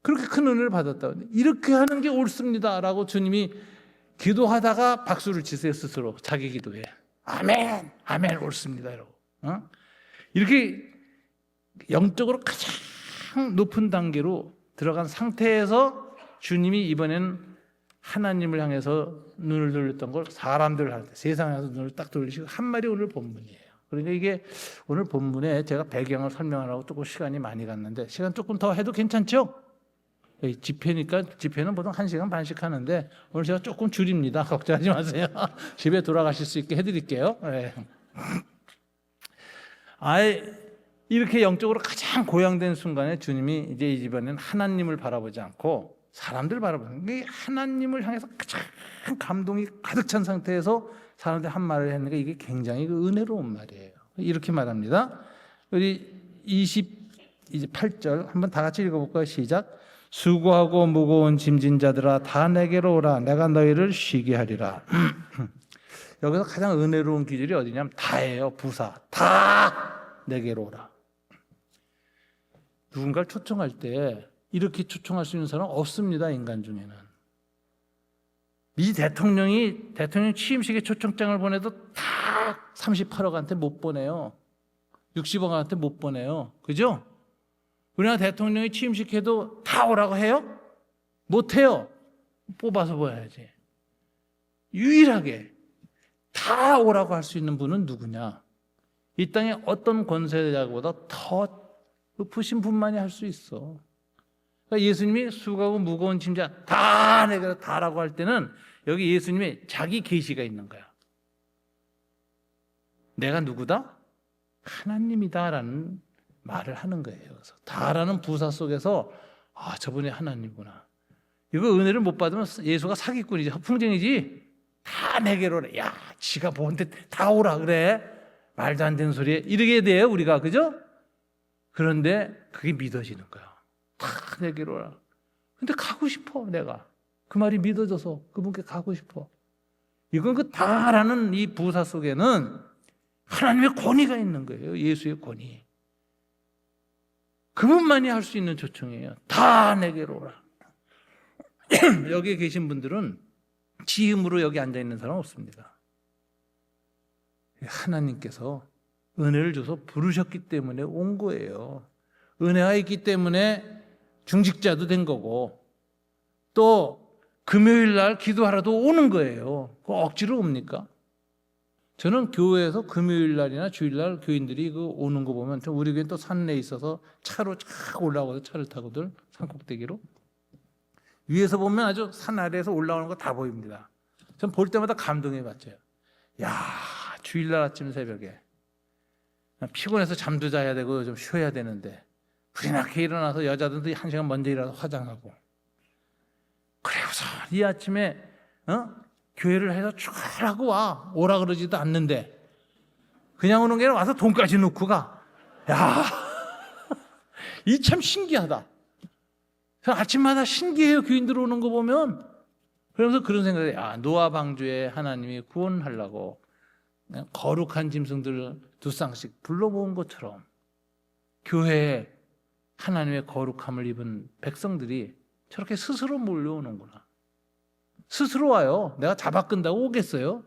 그렇게 큰 은혜를 받았다. 이렇게 하는 게 옳습니다라고 주님이 기도하다가 박수를 치세요. 스스로 자기 기도에. 아멘, 아멘, 옳습니다. 이러고. 이렇게 영적으로 가장 높은 단계로 들어간 상태에서 주님이 이번엔 하나님을 향해서 눈을 돌렸던 걸 사람들 할 때 세상에서 눈을 딱 돌리시고 한 말이 오늘 본문이에요. 그러니까 이게 오늘 본문에 제가 배경을 설명하려고 조금 시간이 많이 갔는데 시간 조금 더 해도 괜찮죠? 집회니까 집회는 보통 1시간 반씩 하는데 오늘 제가 조금 줄입니다. 걱정하지 마세요. 집에 돌아가실 수 있게 해드릴게요. 네. 이렇게 영적으로 가장 고양된 순간에 주님이 이제 이번에는 하나님을 바라보지 않고 사람들 바라보는 게 하나님을 향해서 가장 감동이 가득 찬 상태에서 사람들 한 말을 했는데 이게 굉장히 은혜로운 말이에요. 이렇게 말합니다. 우리 28절 한번 다 같이 읽어볼까요? 시작. 수고하고 무거운 짐진 자들아 다 내게로 오라. 내가 너희를 쉬게 하리라. 여기서 가장 은혜로운 기준이 어디냐면 다예요. 부사. 다 내게로 오라. 누군가를 초청할 때 이렇게 초청할 수 있는 사람은 없습니다. 인간 중에는. 미 대통령 취임식에 초청장을 보내도 다 38억한테 못 보내요. 60억한테 못 보내요. 그죠? 우리나라 대통령이 취임식해도 다 오라고 해요? 못 해요. 뽑아서 보야지. 유일하게 다 오라고 할 수 있는 분은 누구냐? 이 땅에 어떤 권세자보다 더 높으신 분만이 할 수 있어. 그러니까 예수님이 수고하고 무거운 짐자 다 내가 다라고 할 때는 여기 예수님의 자기 계시가 있는 거야. 내가 누구다? 하나님이다라는 말을 하는 거예요. 그래서 다라는 부사 속에서 저분이 하나님이구나. 이거 은혜를 못 받으면 예수가 사기꾼이지, 허풍쟁이지. 다 내게로 오래. 야, 지가 뭔데 다 오라 그래? 말도 안 되는 소리에 이러게 돼요, 우리가. 그죠? 그런데 그게 믿어지는 거야. 다 내게로 오라. 근데 가고 싶어, 내가. 그 말이 믿어져서 그분께 가고 싶어. 이건 그 다라는 이 부사 속에는 하나님의 권위가 있는 거예요. 예수의 권위. 그분만이 할 수 있는 초청이에요. 다 내게로 오라. 여기에 계신 분들은 지음으로 여기 앉아 있는 사람 없습니다. 하나님께서 은혜를 줘서 부르셨기 때문에 온 거예요. 은혜가 있기 때문에 중직자도 된 거고 또 금요일 날 기도하러도 오는 거예요. 그거 억지로 옵니까? 저는 교회에서 금요일 날이나 주일 날 교인들이 그 오는 거 보면 우리 교회는 또 산내에 있어서 차로 쫙 올라가서 차를 타거든. 산꼭대기로. 위에서 보면 아주 산 아래에서 올라오는 거 다 보입니다. 전 볼 때마다 감동해 봤죠. 야, 주일 날 아침 새벽에 피곤해서 잠도 자야 되고 좀 쉬어야 되는데 불이 나게 일어나서 여자들도 1시간 먼저 일어나서 화장하고 그래서 이 아침에 교회를 해서 출하고 오라 그러지도 않는데 그냥 오는 게 아니라 와서 돈까지 넣고 가. 야, 이 참 신기하다. 아침마다 신기해요. 교인들 오는 거 보면. 그러면서 그런 생각이 해요. 노아 방주에 하나님이 구원하려고 거룩한 짐승들을 2쌍씩 불러 모은 것처럼 교회에 하나님의 거룩함을 입은 백성들이 저렇게 스스로 몰려오는구나. 스스로 와요. 내가 잡아 끈다고 오겠어요?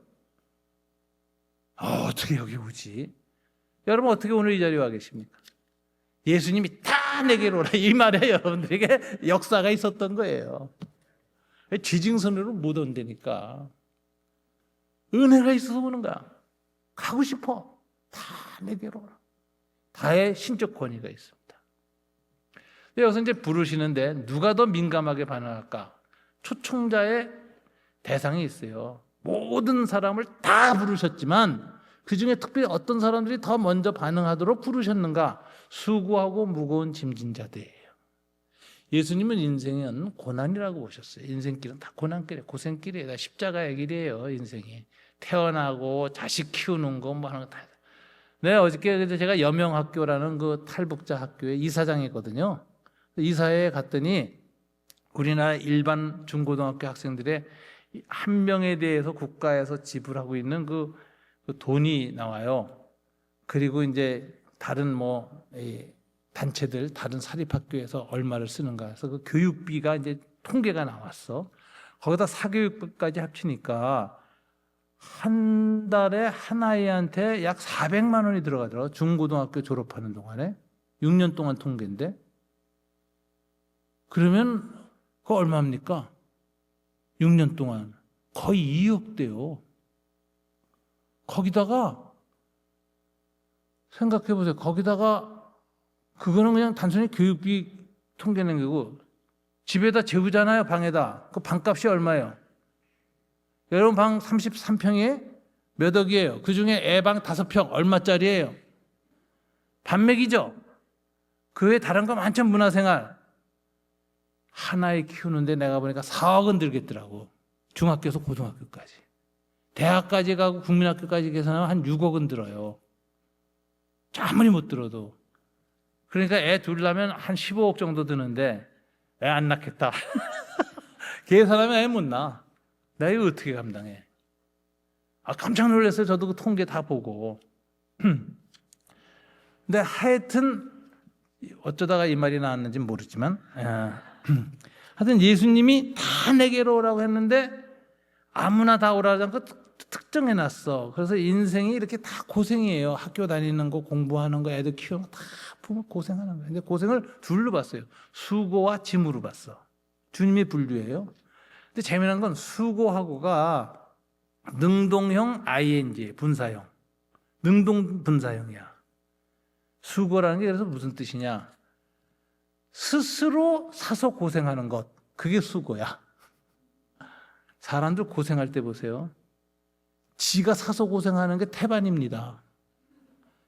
어떻게 여기 오지? 여러분 어떻게 오늘 이 자리에 와 계십니까? 예수님이 다 내게로 오라. 이 말에 여러분들에게 역사가 있었던 거예요. 지징선으로 못 온다니까. 은혜가 있어서 오는 거야. 가고 싶어. 다 내게로 오라. 다의 신적 권위가 있습니다. 여기서 이제 부르시는데 누가 더 민감하게 반응할까? 초청자의 대상이 있어요. 모든 사람을 다 부르셨지만 그 중에 특별히 어떤 사람들이 더 먼저 반응하도록 부르셨는가? 수고하고 무거운 짐진 자들이에요. 예수님은 인생은 고난이라고 보셨어요. 인생길은 다 고난길이에요. 고생길이에요. 다 십자가의 길이에요. 인생이. 태어나고 자식 키우는 거 뭐 하는 거 다. 네, 어저께 제가 여명학교라는 그 탈북자 학교의 이사장이거든요. 이사회에 갔더니 우리나라 일반 중고등학교 학생들의 한 명에 대해서 국가에서 지불하고 있는 그 돈이 나와요. 그리고 이제 다른 단체들, 다른 사립학교에서 얼마를 쓰는가 해서 그 교육비가 이제 통계가 나왔어. 거기다 사교육비까지 합치니까 한 달에 한 아이한테 약 400만 원이 들어가더라고요. 중고등학교 졸업하는 동안에. 6년 동안 통계인데. 그러면 그거 얼마입니까? 6년 동안 거의 2억 대요. 거기다가 생각해 보세요. 거기다가 그거는 그냥 단순히 교육비 통계낸 거고 집에다 재우잖아요. 방에다. 그 방값이 얼마예요? 여러분 방 33평에 몇 억이에요? 그중에 애방 5평 얼마짜리예요? 반맥이죠? 그 외에 다른 거 많죠. 문화생활. 하나에 키우는데 내가 보니까 4억은 들겠더라고. 중학교에서 고등학교까지. 대학까지 가고 국민학교까지 계산하면 한 6억은 들어요. 아무리 못 들어도. 그러니까 애 둘 낳으면 한 15억 정도 드는데 애 안 낳겠다. 계산하면 애 못 낳아. 내가 이거 어떻게 감당해? 깜짝 놀랐어요. 저도 그 통계 다 보고. 근데 하여튼 어쩌다가 이 말이 나왔는지 모르지만 하여튼 예수님이 다 내게로 오라고 했는데 아무나 다 오라고 하지 않고 특정해놨어. 그래서 인생이 이렇게 다 고생이에요. 학교 다니는 거, 공부하는 거, 애들 키우는 거 다 보면 고생하는 거예요. 근데 고생을 둘로 봤어요. 수고와 짐으로 봤어. 주님이 분류해요. 근데 재미난 건 수고하고가 능동형 ing 분사형. 능동 분사형이야. 수고라는 게 그래서 무슨 뜻이냐? 스스로 사서 고생하는 것. 그게 수고야. 사람들 고생할 때 보세요. 지가 사서 고생하는 게 태반입니다.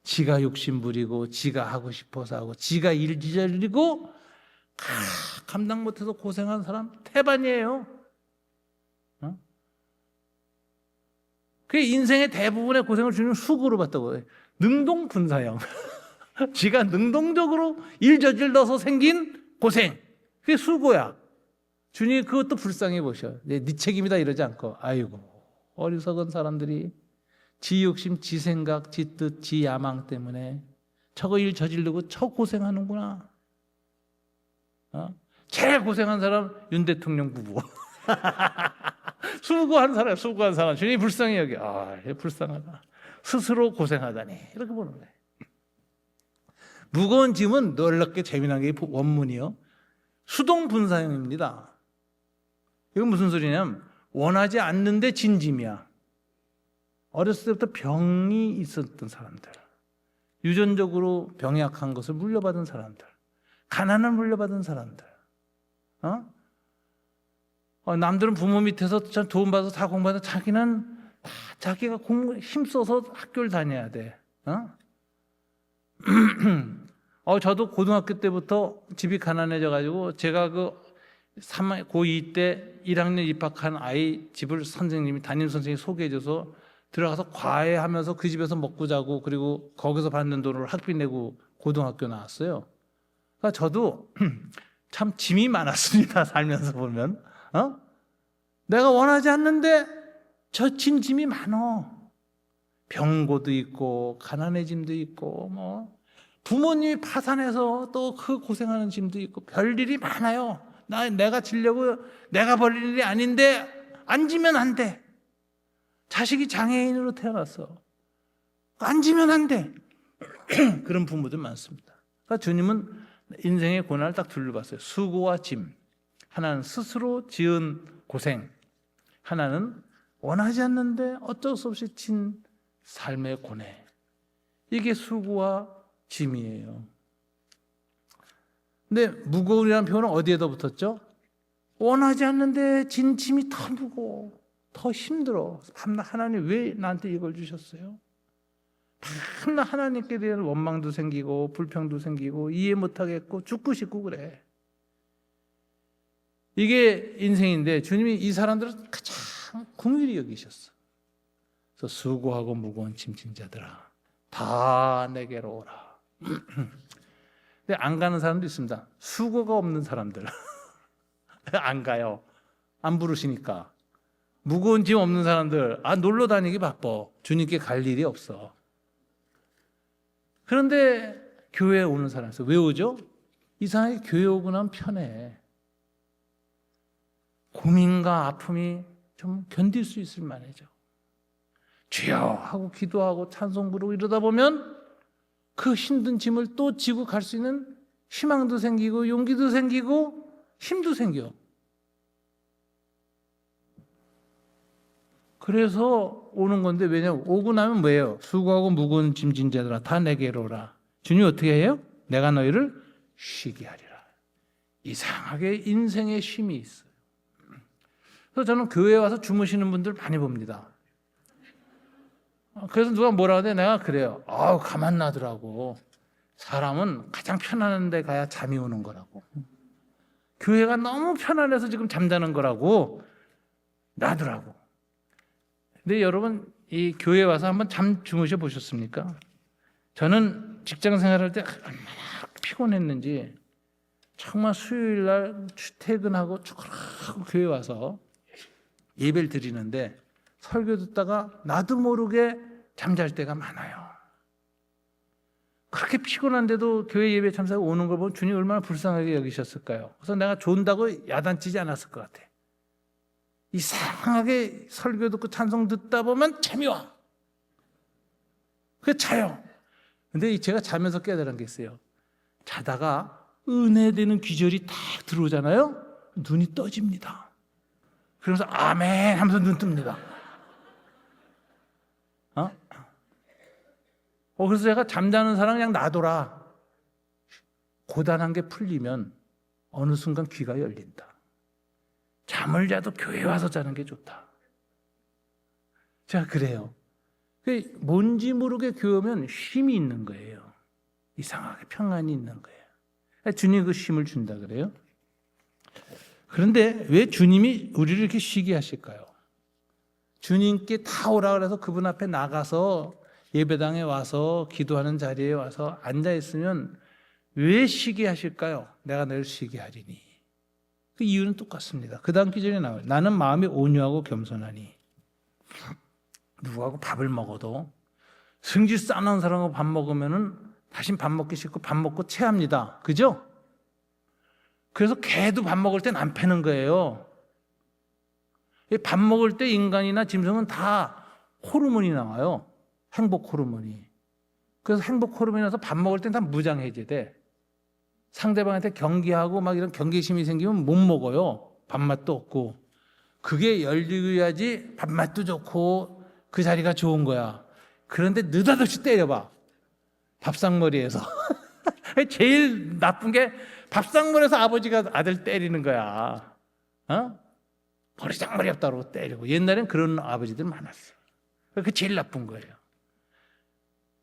지가 욕심 부리고 지가 하고 싶어서 하고 지가 일지절리고 감당 못해서 고생하는 사람 태반이에요. 그게 인생의 대부분의 고생을 주는 수고로 봤다고 해요. 능동분사형. 지가 능동적으로 일저질러서 생긴 고생. 그게 수고야. 주님이 그것도 불쌍히 보셔. 네 책임이다 이러지 않고 아이고 어리석은 사람들이 지 욕심, 지 생각, 지 뜻, 지 야망 때문에 저거 일 저지르고 저 고생하는구나. 제일 고생한 사람 윤 대통령 부부. 수고한 사람. 주님이 불쌍히 여겨. 불쌍하다. 스스로 고생하다니. 이렇게 보는 거예요. 무거운 짐은 놀랍게 재미난 게 원문이요. 수동분사형입니다. 이건 무슨 소리냐면 원하지 않는데 진 짐이야. 어렸을 때부터 병이 있었던 사람들, 유전적으로 병약한 것을 물려받은 사람들, 가난을 물려받은 사람들, 남들은 부모 밑에서 도움받아서 다 공부하는데 자기는 자기가 힘써서 학교를 다녀야 돼. 저도 고등학교 때부터 집이 가난해져가지고 제가 고2 때 1학년 입학한 아이 집을 담임 선생님이 소개해줘서 들어가서 과외하면서 그 집에서 먹고 자고 그리고 거기서 받는 돈으로 학비 내고 고등학교 나왔어요. 그러니까 저도 참 짐이 많았습니다. 살면서 보면 내가 원하지 않는데 진 짐이 많어. 병고도 있고 가난의 짐도 있고 부모님이 파산해서 또 그 고생하는 짐도 있고 별일이 많아요. 내가 지려고 내가 벌릴 일이 아닌데 안 지면 안 돼. 자식이 장애인으로 태어났어. 안 지면 안 돼. 그런 부모들 많습니다. 그러니까 주님은 인생의 고난을 딱 둘로 봤어요. 수고와 짐. 하나는 스스로 지은 고생. 하나는 원하지 않는데 어쩔 수 없이 진 삶의 고뇌. 이게 수고와 짐이에요. 근데 무거움이라는 표현은 어디에다 붙었죠? 원하지 않는데 진 짐이 더 무거워, 더 힘들어. 밤낮 하나님 왜 나한테 이걸 주셨어요? 밤낮 하나님께 대한 원망도 생기고 불평도 생기고 이해 못하겠고 죽고 싶고 그래. 이게 인생인데 주님이 이 사람들을 가장 긍휼히 여기셨어. 그래서 수고하고 무거운 짐진 자들아 다 내게로 오라. 근데 안 가는 사람도 있습니다. 수고가 없는 사람들 안 가요. 안 부르시니까. 무거운 짐 없는 사람들 놀러 다니기 바빠. 주님께 갈 일이 없어. 그런데 교회에 오는 사람이 있어. 왜 오죠? 이상하게 교회 오고 나면 편해. 고민과 아픔이 좀 견딜 수 있을 만하죠. 주여 하고 기도하고 찬송 부르고 이러다 보면 그 힘든 짐을 또 지고 갈 수 있는 희망도 생기고 용기도 생기고 힘도 생겨. 그래서 오는 건데 왜냐면 오고 나면 뭐예요? 수고하고 무거운 짐진 자들아 다 내게로 오라. 주님이 어떻게 해요? 내가 너희를 쉬게 하리라. 이상하게 인생에 쉼이 있어요. 그래서 저는 교회에 와서 주무시는 분들 많이 봅니다. 그래서 누가 뭐라 하대? 내가 그래요. 가만 놔두라고. 사람은 가장 편안한 데 가야 잠이 오는 거라고. 교회가 너무 편안해서 지금 잠자는 거라고. 놔두라고. 근데 여러분 이 교회 와서 한번 잠 주무셔 보셨습니까? 저는 직장 생활할 때 얼마나 피곤했는지 정말 수요일 날 퇴근하고 쭈그라고 교회 와서 예배를 드리는데 설교 듣다가 나도 모르게 잠잘 때가 많아요. 그렇게 피곤한데도 교회 예배 참석하고 오는 걸 보면 주님 얼마나 불쌍하게 여기셨을까요? 그래서 내가 존다고 야단치지 않았을 것 같아. 이상하게 설교 듣고 찬송 듣다 보면 잠이 와. 그게 자요. 근데 제가 자면서 깨달은 게 있어요. 자다가 은혜되는 귀절이 딱 들어오잖아요. 눈이 떠집니다. 그러면서 아멘 하면서 눈 뜹니다. 그래서 제가 잠자는 사람 그냥 놔둬라. 고단한 게 풀리면 어느 순간 귀가 열린다. 잠을 자도 교회 와서 자는 게 좋다. 제가 그래요. 뭔지 모르게 교회 오면 쉼이 있는 거예요. 이상하게 평안이 있는 거예요. 주님이 그 쉼을 준다 그래요. 그런데 왜 주님이 우리를 이렇게 쉬게 하실까요? 주님께 다 오라 그래서 그분 앞에 나가서 예배당에 와서 기도하는 자리에 와서 앉아 있으면 왜 쉬게 하실까요? 내가 너를 쉬게 하리니. 그 이유는 똑같습니다. 그 다음 기절에 나와요. 나는 마음이 온유하고 겸손하니. 누구하고 밥을 먹어도 승질 싸는 사람하고 밥 먹으면은 다시 밥 먹기 싫고 밥 먹고 체합니다. 그죠? 그래서 개도 밥 먹을 땐 안 패는 거예요. 밥 먹을 때 인간이나 짐승은 다 호르몬이 나와요. 행복 호르몬이. 그래서 행복 호르몬이 나서 밥 먹을 땐 다 무장해제돼. 상대방한테 경계하고 막 이런 경계심이 생기면 못 먹어요. 밥맛도 없고. 그게 열려야지 밥맛도 좋고 그 자리가 좋은 거야. 그런데 느닷없이 때려봐. 밥상머리에서. 제일 나쁜 게 밥상머리에서 아버지가 아들 때리는 거야. 버리장머리 없다고 때리고. 옛날엔 그런 아버지들 많았어. 그게 제일 나쁜 거예요.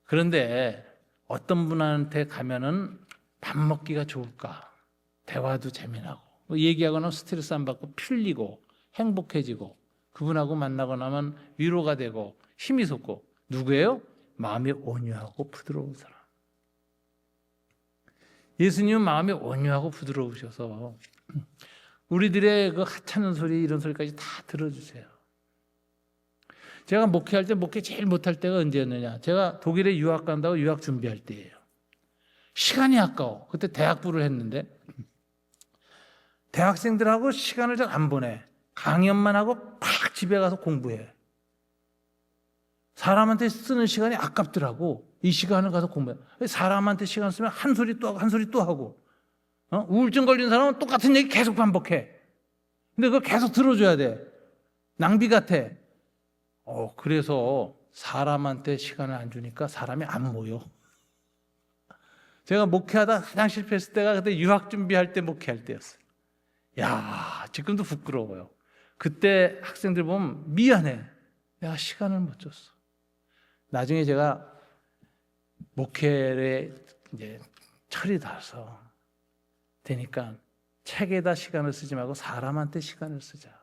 그런데 어떤 분한테 가면은 밥 먹기가 좋을까? 대화도 재미나고 얘기하거나 스트레스 안 받고 풀리고 행복해지고 그분하고 만나고 나면 위로가 되고 힘이 솟고. 누구예요? 마음이 온유하고 부드러운 사람. 예수님은 마음이 온유하고 부드러우셔서 우리들의 그 하찮은 소리 이런 소리까지 다 들어주세요. 제가 목회할 때 목회 제일 못할 때가 언제였느냐. 제가 독일에 유학 간다고 유학 준비할 때예요. 시간이 아까워. 그때 대학부를 했는데 대학생들하고 시간을 잘 안 보내. 강연만 하고 팍 집에 가서 공부해. 사람한테 쓰는 시간이 아깝더라고. 이 시간을 가서 공부해. 사람한테 시간 쓰면 한 소리 또 하고 한 소리 또 하고. 우울증 걸린 사람은 똑같은 얘기 계속 반복해. 근데 그걸 계속 들어줘야 돼. 낭비 같아. 그래서 사람한테 시간을 안 주니까 사람이 안 모여. 제가 목회하다 가장 실패했을 때가 그때 유학 준비할 때 목회할 때였어요. 야, 지금도 부끄러워요. 그때 학생들 보면 미안해. 내가 시간을 못 줬어. 나중에 제가 목회에 이제 철이 닿아서 되니까 책에다 시간을 쓰지 말고 사람한테 시간을 쓰자.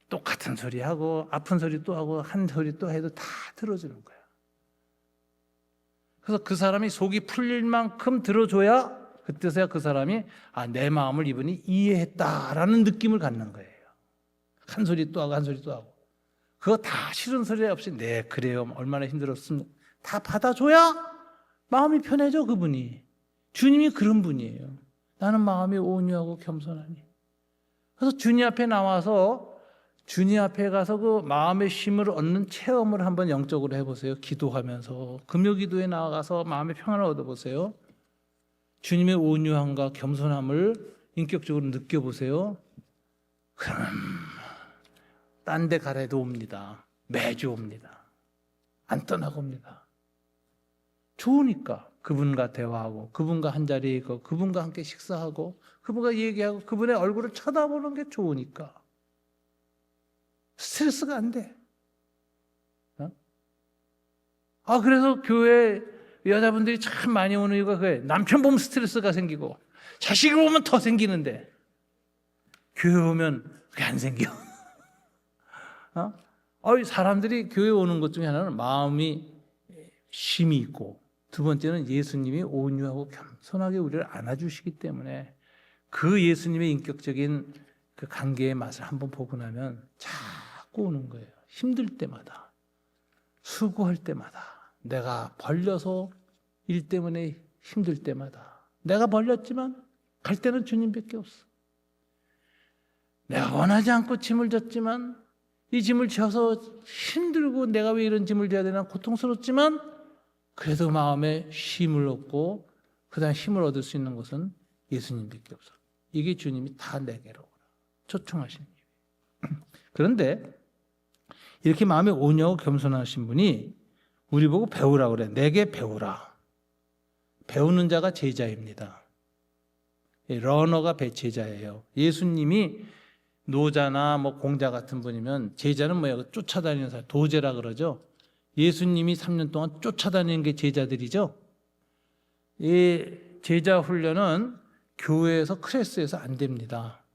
똑같은 소리 하고 아픈 소리 또 하고 한 소리 또 해도 다 들어주는 거야. 그래서 그 사람이 속이 풀릴 만큼 들어줘야 그때서야 그 사람이 내 마음을 이분이 이해했다라는 느낌을 갖는 거예요. 한 소리 또 하고 한 소리 또 하고. 그거 다 싫은 소리 없이 네 그래요 얼마나 힘들었으면 다 받아줘야 마음이 편해져. 그분이 주님이 그런 분이에요. 나는 마음이 온유하고 겸손하니. 그래서 주님 앞에 나와서 주님 앞에 가서 그 마음의 쉼을 얻는 체험을 한번 영적으로 해보세요. 기도하면서 금요 기도에 나가서 마음의 평안을 얻어보세요. 주님의 온유함과 겸손함을 인격적으로 느껴보세요. 그러면 딴 데 가래도 옵니다. 매주 옵니다. 안 떠나고 옵니다. 좋으니까 그분과 대화하고 그분과 한자리에 있고 그분과 함께 식사하고 그분과 얘기하고 그분의 얼굴을 쳐다보는 게 좋으니까 스트레스가 안 돼. 그래서 교회 여자분들이 참 많이 오는 이유가 그거예요. 남편 보면 스트레스가 생기고 자식을 보면 더 생기는데 교회 오면 그게 안 생겨. 사람들이 교회 오는 것 중에 하나는 마음이 쉼이 있고 두 번째는 예수님이 온유하고 겸손하게 우리를 안아주시기 때문에 그 예수님의 인격적인 그 관계의 맛을 한번 보고 나면 자꾸 오는 거예요. 힘들 때마다, 수고할 때마다, 내가 벌려서 일 때문에 힘들 때마다, 내가 벌렸지만 갈 때는 주님밖에 없어. 내가 원하지 않고 짐을 졌지만 이 짐을 져서 힘들고 내가 왜 이런 짐을 져야 되나 고통스럽지만 그래도 마음에 쉼을 얻고 그다음 힘을 얻을 수 있는 것은 예수님밖에 없어. 이게 주님이 다 내게로 오라 초청하신 이유. 그런데 이렇게 마음에 온유하고 겸손하신 분이 우리 보고 배우라 그래. 내게 배우라. 배우는 자가 제자입니다. 러너가 제자예요. 예수님이 노자나 공자 같은 분이면 제자는 뭐예요? 쫓아다니는 사람, 도제라 그러죠. 예수님이 3년 동안 쫓아다니는 게 제자들이죠. 이 제자 훈련은 교회에서 클래스에서 안 됩니다.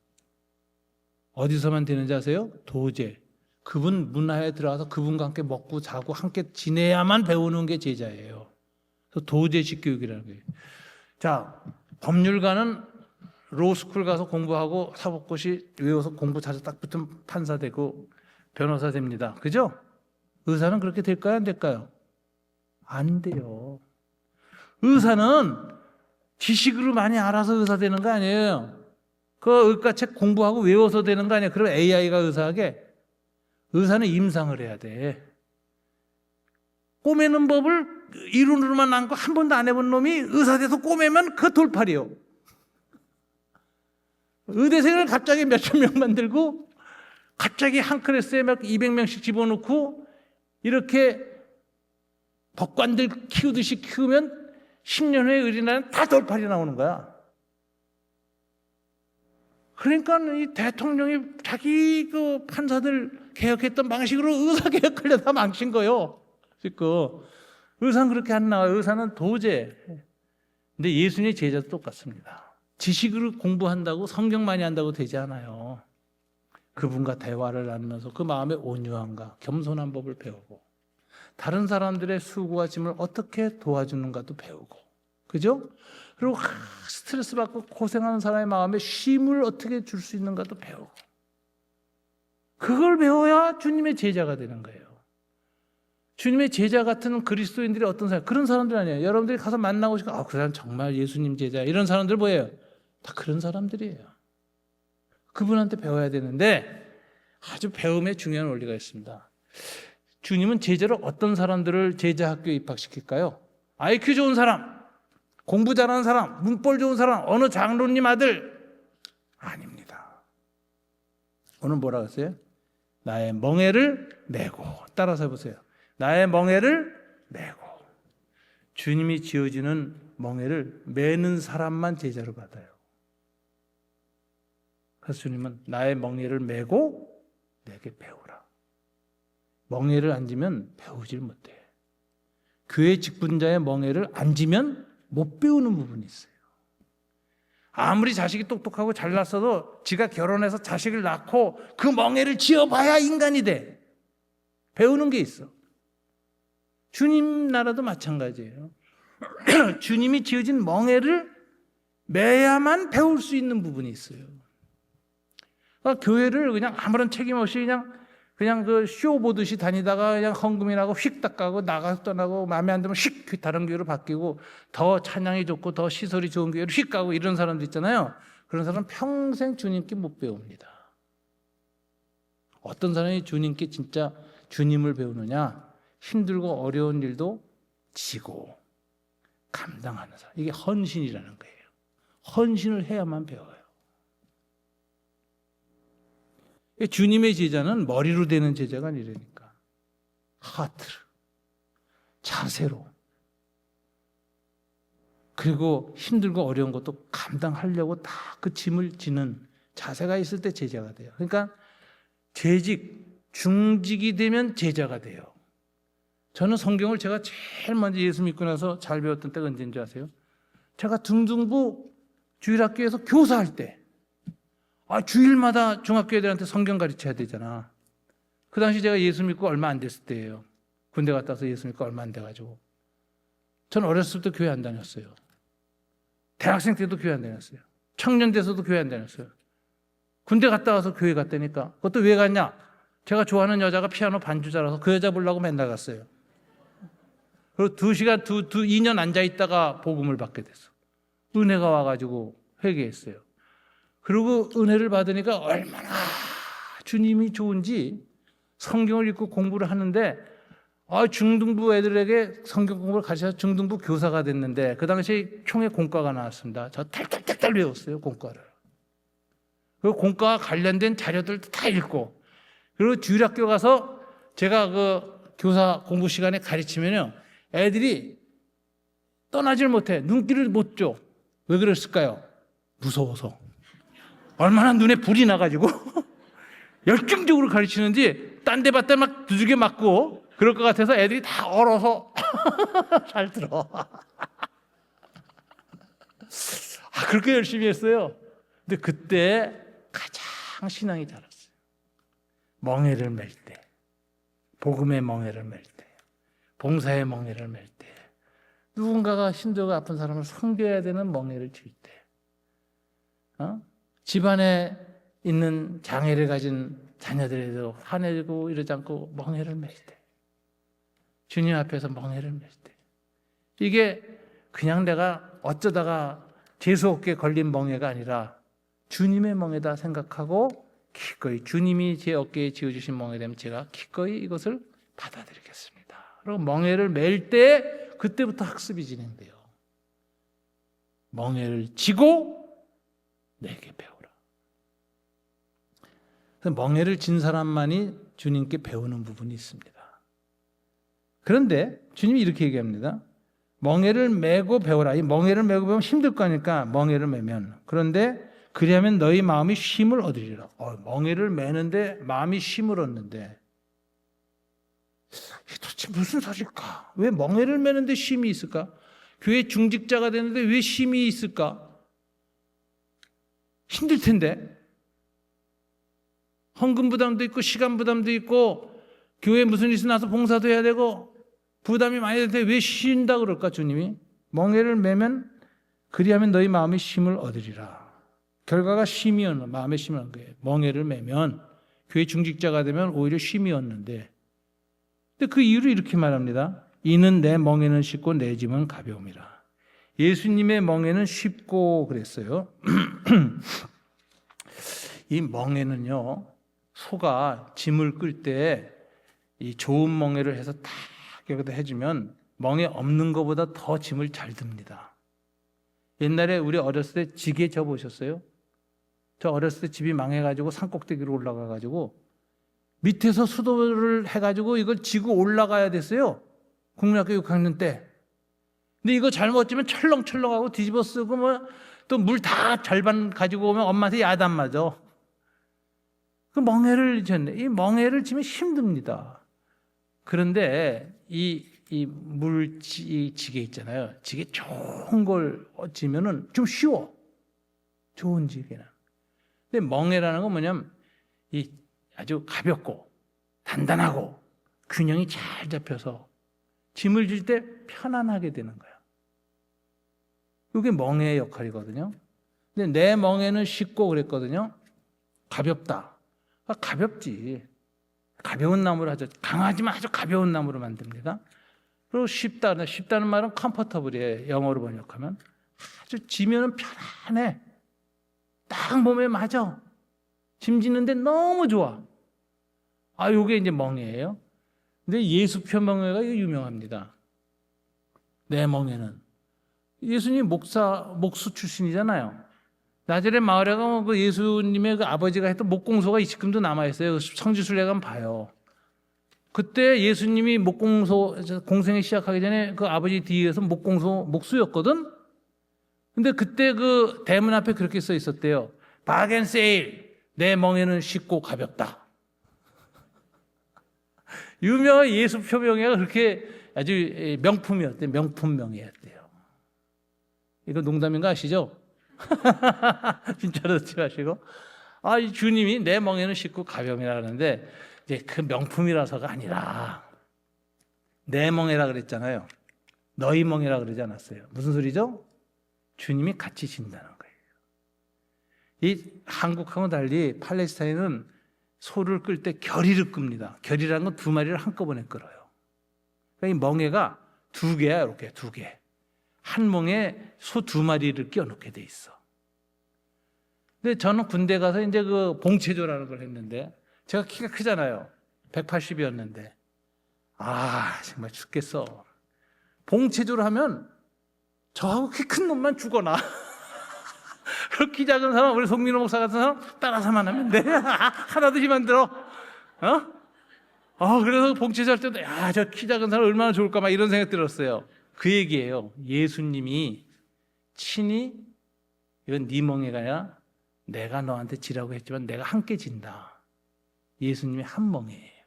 어디서만 되는지 아세요? 도제. 그분 문화에 들어가서 그분과 함께 먹고 자고 함께 지내야만 배우는 게 제자예요. 그래서 도제식 교육이라는 거예요. 자, 법률가는 로스쿨 가서 공부하고 사법고시 외워서 공부 잘해서 딱 붙으면 판사 되고 변호사 됩니다. 그죠? 의사는 그렇게 될까요? 안 될까요? 안 돼요. 의사는 지식으로 많이 알아서 의사 되는 거 아니에요. 그 의과책 공부하고 외워서 되는 거 아니에요. 그럼 AI가 의사하게. 의사는 임상을 해야 돼. 꼬매는 법을 이론으로만 안 거 한 번도 안 해본 놈이 의사 돼서 꼬매면 그 돌팔이요. 의대생을 갑자기 몇천 명 만들고 갑자기 한 클래스에 막 200명씩 집어넣고 이렇게 법관들 키우듯이 키우면 10년 후에 의리나는 다 돌팔이 나오는 거야. 그러니까 이 대통령이 자기 그 판사들 개혁했던 방식으로 의사 개혁하려다 망친 거예요. 그 의사는 그렇게 안 나와요. 의사는 도제. 근데 예수님의 제자도 똑같습니다. 지식으로 공부한다고 성경 많이 한다고 되지 않아요. 그분과 대화를 나누면서 그 마음의 온유함과 겸손한 법을 배우고 다른 사람들의 수고와 짐을 어떻게 도와주는가도 배우고, 그죠? 그리고 스트레스 받고 고생하는 사람의 마음에 쉼을 어떻게 줄 수 있는가도 배우고, 그걸 배워야 주님의 제자가 되는 거예요. 주님의 제자 같은 그리스도인들이 어떤 사람, 그런 사람들 아니에요. 여러분들이 가서 만나고 싶고 그 사람 정말 예수님 제자, 이런 사람들 뭐예요? 다 그런 사람들이에요. 그분한테 배워야 되는데 아주 배움에 중요한 원리가 있습니다. 주님은 제자로 어떤 사람들을 제자 학교에 입학시킬까요? IQ 좋은 사람, 공부 잘하는 사람, 문벌 좋은 사람, 어느 장로님 아들 아닙니다. 오늘 뭐라고 했어요? 나의 멍에를 메고, 따라서 해보세요. 나의 멍에를 메고. 주님이 지어주는 멍에를 메는 사람만 제자로 받아요. 그래서 주님은 나의 멍에를 메고 내게 배우라. 멍에를 안 지면 배우질 못해. 교회 직분자의 멍에를 안 지면 못 배우는 부분이 있어요. 아무리 자식이 똑똑하고 잘났어도 지가 결혼해서 자식을 낳고 그 멍에를 지어봐야 인간이 돼. 배우는 게 있어. 주님 나라도 마찬가지예요. 주님이 지어진 멍에를 매야만 배울 수 있는 부분이 있어요. 그러니까 교회를 그냥 아무런 책임 없이 그냥 그 쇼 보듯이 다니다가 그냥 헌금이 나고 휙 닦아고 나가서 떠나고 마음에 안 들면 휙 다른 교회로 바뀌고 더 찬양이 좋고 더 시설이 좋은 교회로 휙 가고 이런 사람들 있잖아요. 그런 사람은 평생 주님께 못 배웁니다. 어떤 사람이 주님께 진짜 주님을 배우느냐? 힘들고 어려운 일도 지고 감당하는 사람. 이게 헌신이라는 거예요. 헌신을 해야만 배워요. 주님의 제자는 머리로 되는 제자가 아니라니까. 하트로, 자세로, 그리고 힘들고 어려운 것도 감당하려고 다 그 짐을 지는 자세가 있을 때 제자가 돼요. 그러니까 재직, 중직이 되면 제자가 돼요. 저는 성경을 제가 제일 먼저 예수 믿고 나서 잘 배웠던 때가 언제인 줄 아세요? 제가 중등부 주일학교에서 교사할 때, 주일마다 중학교 애들한테 성경 가르쳐야 되잖아. 그 당시 제가 예수 믿고 얼마 안 됐을 때예요. 군대 갔다 와서 예수 믿고 얼마 안 돼가지고. 전 어렸을 때 교회 안 다녔어요. 대학생 때도 교회 안 다녔어요. 청년 돼서도 교회 안 다녔어요. 군대 갔다 와서 교회 갔다니까. 그것도 왜 갔냐? 제가 좋아하는 여자가 피아노 반주자라서 그 여자 보려고 맨날 갔어요. 그리고 2시간, 2년 앉아있다가 복음을 받게 됐어. 은혜가 와가지고 회개했어요. 그리고 은혜를 받으니까 얼마나 주님이 좋은지 성경을 읽고 공부를 하는데, 중등부 애들에게 성경 공부를 가르쳐서 중등부 교사가 됐는데, 그 당시 총회 공과가 나왔습니다. 저 탈탈탈탈 외웠어요, 공과를. 그리고 공과와 관련된 자료들도 다 읽고, 그리고 주일학교 가서 제가 그 교사 공부 시간에 가르치면요, 애들이 떠나질 못해. 눈길을 못 줘. 왜 그랬을까요? 무서워서. 얼마나 눈에 불이 나가지고 열정적으로 가르치는지 딴 데 봤다 막 두들겨 맞고 그럴 것 같아서 애들이 다 얼어서 잘 들어. 그렇게 열심히 했어요. 근데 그때 가장 신앙이 자랐어요. 멍에를 맬 때, 복음의 멍에를 맬 때, 봉사의 멍에를 맬 때, 누군가가 힘들고 아픈 사람을 섬겨야 되는 멍에를 칠 때, 집안에 있는 장애를 가진 자녀들에도 화내고 이러지 않고 멍에를 맬 때, 주님 앞에서 멍에를 맬 때, 이게 그냥 내가 어쩌다가 재수없게 걸린 멍에가 아니라 주님의 멍에다 생각하고 기꺼이 주님이 제 어깨에 지어주신 멍에 되면 제가 기꺼이 이것을 받아들이겠습니다. 그리고 멍에를 맬 때 그때부터 학습이 진행돼요. 멍에를 지고 내게 배우라. 멍에를 진 사람만이 주님께 배우는 부분이 있습니다. 그런데 주님이 이렇게 얘기합니다. 멍에를 메고 배우라. 이 멍에를 메고 배우면 힘들 거니까 멍에를 메면. 그런데 그리하면 너희 마음이 쉼을 얻으리라. 멍에를 메는데 마음이 쉼을 얻는데 이게 도대체 무슨 소리일까? 왜 멍에를 메는데 쉼이 있을까? 교회 중직자가 되는데 왜 쉼이 있을까? 힘들 텐데. 헌금 부담도 있고 시간 부담도 있고 교회에 무슨 일이 나서 봉사도 해야 되고 부담이 많이 되는데 왜 쉰다 그럴까 주님이? 멍에를 메면 그리하면 너희 마음이 쉼을 얻으리라. 결과가 쉼이 얻는, 마음의 쉼을 얻는 거예요. 멍에를 메면 교회 중직자가 되면 오히려 쉼이 얻는데, 근데 그 이유를 이렇게 말합니다. 이는 내 멍에는 쉽고 내 짐은 가벼움이라. 예수님의 멍에는 쉽고 그랬어요. 이 멍에는요, 소가 짐을 끌 때 이 좋은 멍에를 해서 딱 여기다 해주면 멍에 없는 것보다 더 짐을 잘 듭니다. 옛날에 우리 어렸을 때 지게 져보셨어요? 저 어렸을 때 집이 망해가지고 산꼭대기로 올라가가지고 밑에서 수도를 해가지고 이걸 지고 올라가야 됐어요. 국민학교 6학년 때. 근데 이거 잘못 지면 철렁철렁하고 뒤집어 쓰고 뭐 또 물 다 절반 가지고 오면 엄마한테 야단 맞아. 그 멍에를 졌네. 이 멍에를 지면 힘듭니다. 그런데 이 지게 있잖아요. 지게 좋은 걸 지면은 좀 쉬워. 좋은 지게는. 근데 멍에라는 건 뭐냐면 이 아주 가볍고 단단하고 균형이 잘 잡혀서 짐을 질 때 편안하게 되는 거야. 이게 멍에의 역할이거든요. 근데 내 멍에는 쉽고 그랬거든요. 가볍다. 가볍지. 가벼운 나무로 하죠. 강하지만 아주 가벼운 나무로 만듭니다. 그리고 쉽다는 말은 comfortable이에요. 영어로 번역하면. 아주 지면은 편안해. 딱 몸에 맞아. 짐 지는데 너무 좋아. 요게 이제 멍에예요. 근데 예수표 멍에가 유명합니다. 내 멍에는. 예수님 목수 출신이잖아요. 나자렛 마을에 가면 그 예수님의 그 아버지가 했던 목공소가 지금도 남아있어요. 성지순례 가면 봐요. 그때 예수님이 공생을 시작하기 전에 그 아버지 뒤에서 목수였거든? 근데 그때 그 대문 앞에 그렇게 써 있었대요. 바겐세일, 내 멍에는 쉽고 가볍다. 유명한 예수표 명예가 그렇게 아주 명품이었대요. 명품 명예였대요. 이거 농담인 거 아시죠? 진짜로 듣지 마시고. 이 주님이 내 멍에는 쉽고 가벼움이라 하는데 이제 그 명품이라서가 아니라 내 멍에라 그랬잖아요. 너희 멍에라 그러지 않았어요. 무슨 소리죠? 주님이 같이 진다는 거예요. 이 한국하고 달리 팔레스타인은 소를 끌 때 결의를 끕니다. 결의라는 건 두 마리를 한꺼번에 끌어요. 그러니까 이 멍에가 두 개야, 이렇게 두 개. 한 멍에 소 두 마리를 끼워놓게 돼 있어. 근데 저는 군대 가서 이제 그 봉체조라는 걸 했는데 제가 키가 크잖아요. 180이었는데 정말 죽겠어. 봉체조를 하면 저하고 키 큰 놈만 죽어나. 키 작은 사람, 우리 송민호 목사 같은 사람 따라서만 하면 돼. 하나도 힘 안 들어. 그래서 봉체조 할 때도 저 키 작은 사람 얼마나 좋을까 막 이런 생각 들었어요. 그 얘기예요. 예수님이 친히 이건 네 멍에가야 내가 너한테 지라고 했지만 내가 함께 진다. 예수님이 한 멍에예요.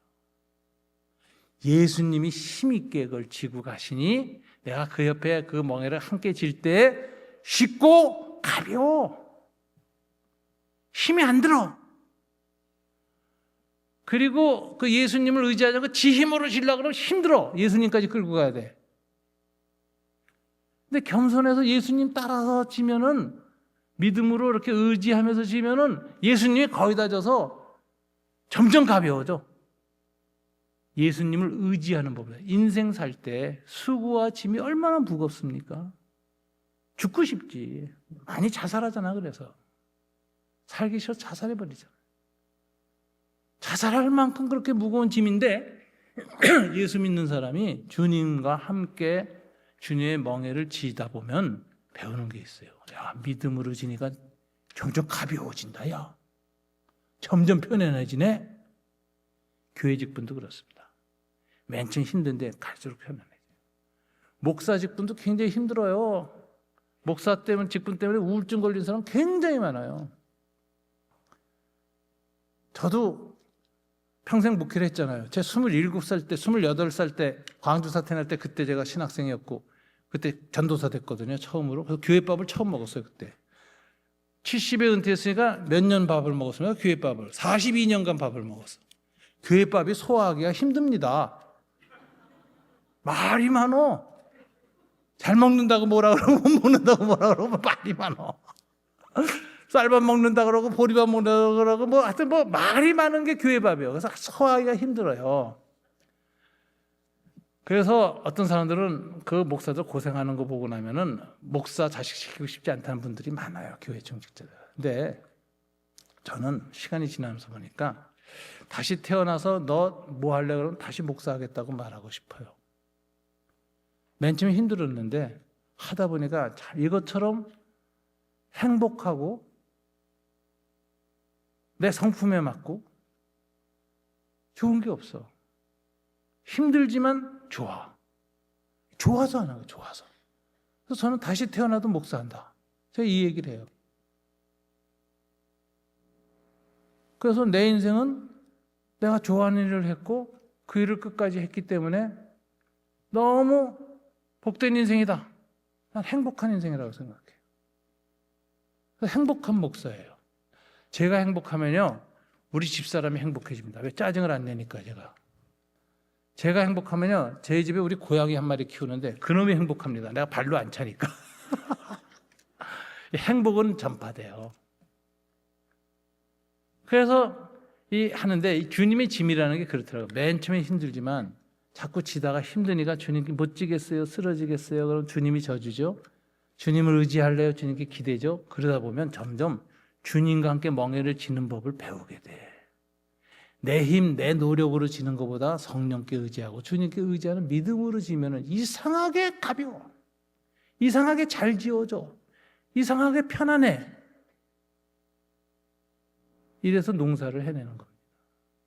예수님이 힘있게 그걸 지고 가시니 내가 그 옆에 그 멍에를 함께 질 때 쉽고 가벼워. 힘이 안 들어. 그리고 그 예수님을 의지하지 않고 지 힘으로 지려고 그러면 힘들어. 예수님까지 끌고 가야 돼. 근데 겸손해서 예수님 따라서 지면은 믿음으로 이렇게 의지하면서 지면은 예수님이 거의 다 져서 점점 가벼워져. 예수님을 의지하는 법이다. 인생 살 때 수고와 짐이 얼마나 무겁습니까? 죽고 싶지. 많이 자살하잖아. 그래서 살기 싫어 자살해버리잖아. 자살할 만큼 그렇게 무거운 짐인데 예수 믿는 사람이 주님과 함께 주님의 멍에를 지다 보면 배우는 게 있어요. 믿음으로 지니까 점점 가벼워진다. 점점 편안해지네. 교회 직분도 그렇습니다. 맨 처음 힘든데 갈수록 편안해져요. 목사 직분도 굉장히 힘들어요. 목사 때문에 직분 때문에 우울증 걸린 사람 굉장히 많아요. 저도 평생 목회를 했잖아요. 제 27살 때, 28살 때 광주 사태 날 때 그때 제가 신학생이었고 그때 전도사 됐거든요. 처음으로. 그래서 교회밥을 처음 먹었어요. 그때. 70에 은퇴했으니까 몇 년 밥을 먹었습니까? 교회밥을. 42년간 밥을 먹었어. 교회밥이 소화하기가 힘듭니다. 말이 많어. 잘 먹는다고 뭐라 그러고 못 먹는다고 뭐라 그러고 말이 많어. 쌀밥 먹는다 그러고 보리밥 먹는다 그러고 하여튼 말이 많은 게 교회밥이에요. 그래서 소화하기가 힘들어요. 그래서 어떤 사람들은 그 목사들 고생하는 거 보고 나면은 목사 자식 시키고 싶지 않다는 분들이 많아요. 교회 중직자들. 근데 저는 시간이 지나면서 보니까 다시 태어나서 너 뭐 할래 그러면 다시 목사하겠다고 말하고 싶어요. 맨 처음에 힘들었는데 하다 보니까 이것처럼 행복하고 내 성품에 맞고 좋은 게 없어. 힘들지만 좋아. 좋아서 하는 거예요. 좋아서. 그래서 저는 다시 태어나도 목사한다. 제가 이 얘기를 해요. 그래서 내 인생은 내가 좋아하는 일을 했고 그 일을 끝까지 했기 때문에 너무 복된 인생이다. 난 행복한 인생이라고 생각해요. 행복한 목사예요. 제가 행복하면요, 우리 집사람이 행복해집니다. 왜? 짜증을 안 내니까. 제가 행복하면요, 제 집에 우리 고양이 한 마리 키우는데 그놈이 행복합니다. 내가 발로 안 차니까. 행복은 전파돼요. 그래서 하는데 이 주님의 짐이라는 게 그렇더라고요. 맨 처음에 힘들지만 자꾸 지다가 힘드니까 주님께 못 지겠어요, 쓰러지겠어요. 그럼 주님이 져주죠. 주님을 의지할래요, 주님께 기대죠. 그러다 보면 점점 주님과 함께 멍에를 지는 법을 배우게 돼. 내 힘, 내 노력으로 지는 것보다 성령께 의지하고 주님께 의지하는 믿음으로 지면은 이상하게 가벼워. 이상하게 잘 지어져. 이상하게 편안해. 이래서 농사를 해내는 겁니다.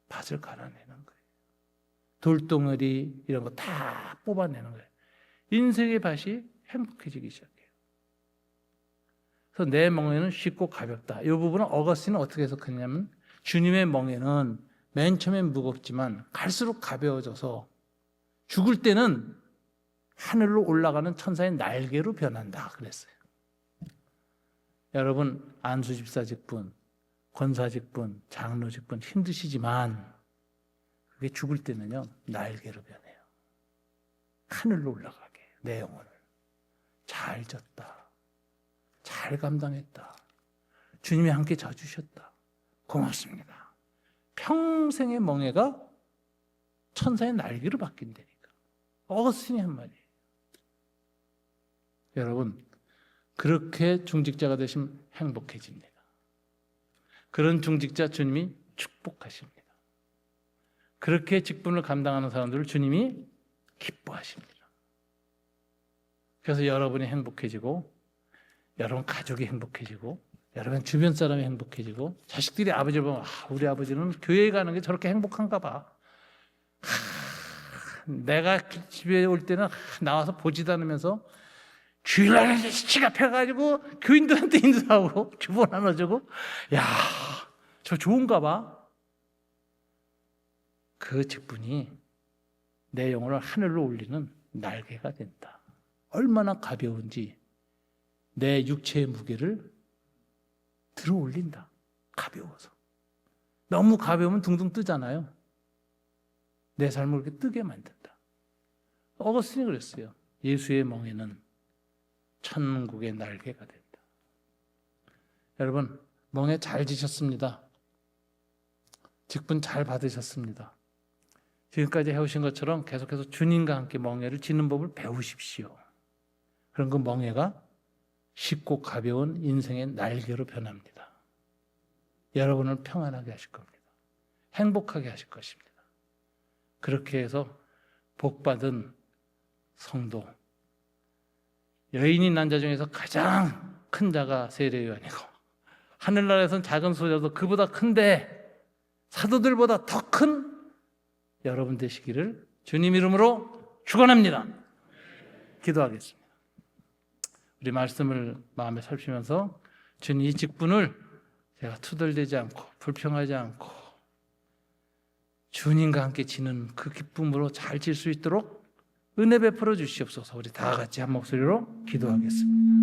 밭을 갈아내는 거예요. 돌덩어리 이런 거 다 뽑아내는 거예요. 인생의 밭이 행복해지기 시작해요. 그래서 내 멍에는 쉽고 가볍다. 이 부분은 어거스틴은 어떻게 해석했냐면 주님의 멍에는 맨 처음엔 무겁지만 갈수록 가벼워져서 죽을 때는 하늘로 올라가는 천사의 날개로 변한다 그랬어요. 여러분 안수집사 직분, 권사 직분, 장로 직분 힘드시지만 그게 죽을 때는요 날개로 변해요. 하늘로 올라가게 해요. 내 영혼을 잘 졌다, 잘 감당했다, 주님이 함께 져주셨다, 고맙습니다. 평생의 멍에가 천사의 날개로 바뀐다니까. 어거스틴이 한 말이에요. 여러분 그렇게 중직자가 되시면 행복해집니다. 그런 중직자 주님이 축복하십니다. 그렇게 직분을 감당하는 사람들을 주님이 기뻐하십니다. 그래서 여러분이 행복해지고 여러분 가족이 행복해지고 여러분 주변 사람이 행복해지고 자식들이 아버지를 보면 우리 아버지는 교회에 가는 게 저렇게 행복한가 봐. 내가 집에 올 때는 나와서 보지도 않으면서 주일날에 지갑해가지고 교인들한테 인사하고 주보 나눠주고 야, 저 좋은가 봐. 그 직분이 내 영혼을 하늘로 올리는 날개가 된다. 얼마나 가벼운지 내 육체의 무게를 들어 올린다. 가벼워서. 너무 가벼우면 둥둥 뜨잖아요. 내 삶을 그렇게 뜨게 만든다. 어거스틴이 그랬어요. 예수의 멍에는 천국의 날개가 된다. 여러분 멍에 잘 지셨습니다. 직분 잘 받으셨습니다. 지금까지 해오신 것처럼 계속해서 주님과 함께 멍에를 지는 법을 배우십시오. 그런 그 멍에가 쉽고 가벼운 인생의 날개로 변합니다. 여러분을 평안하게 하실 겁니다. 행복하게 하실 것입니다. 그렇게 해서 복받은 성도, 여인이 난 자 중에서 가장 큰 자가 세례요한이고 하늘나라에서는 작은 소자도 그보다 큰데 사도들보다 더 큰 여러분 되시기를 주님 이름으로 축원합니다. 기도하겠습니다. 우리 말씀을 마음에 살피면서 주님 이 직분을 제가 투덜대지 않고 불평하지 않고 주님과 함께 지는 그 기쁨으로 잘 질 수 있도록 은혜 베풀어 주시옵소서. 우리 다 같이 한 목소리로 기도하겠습니다.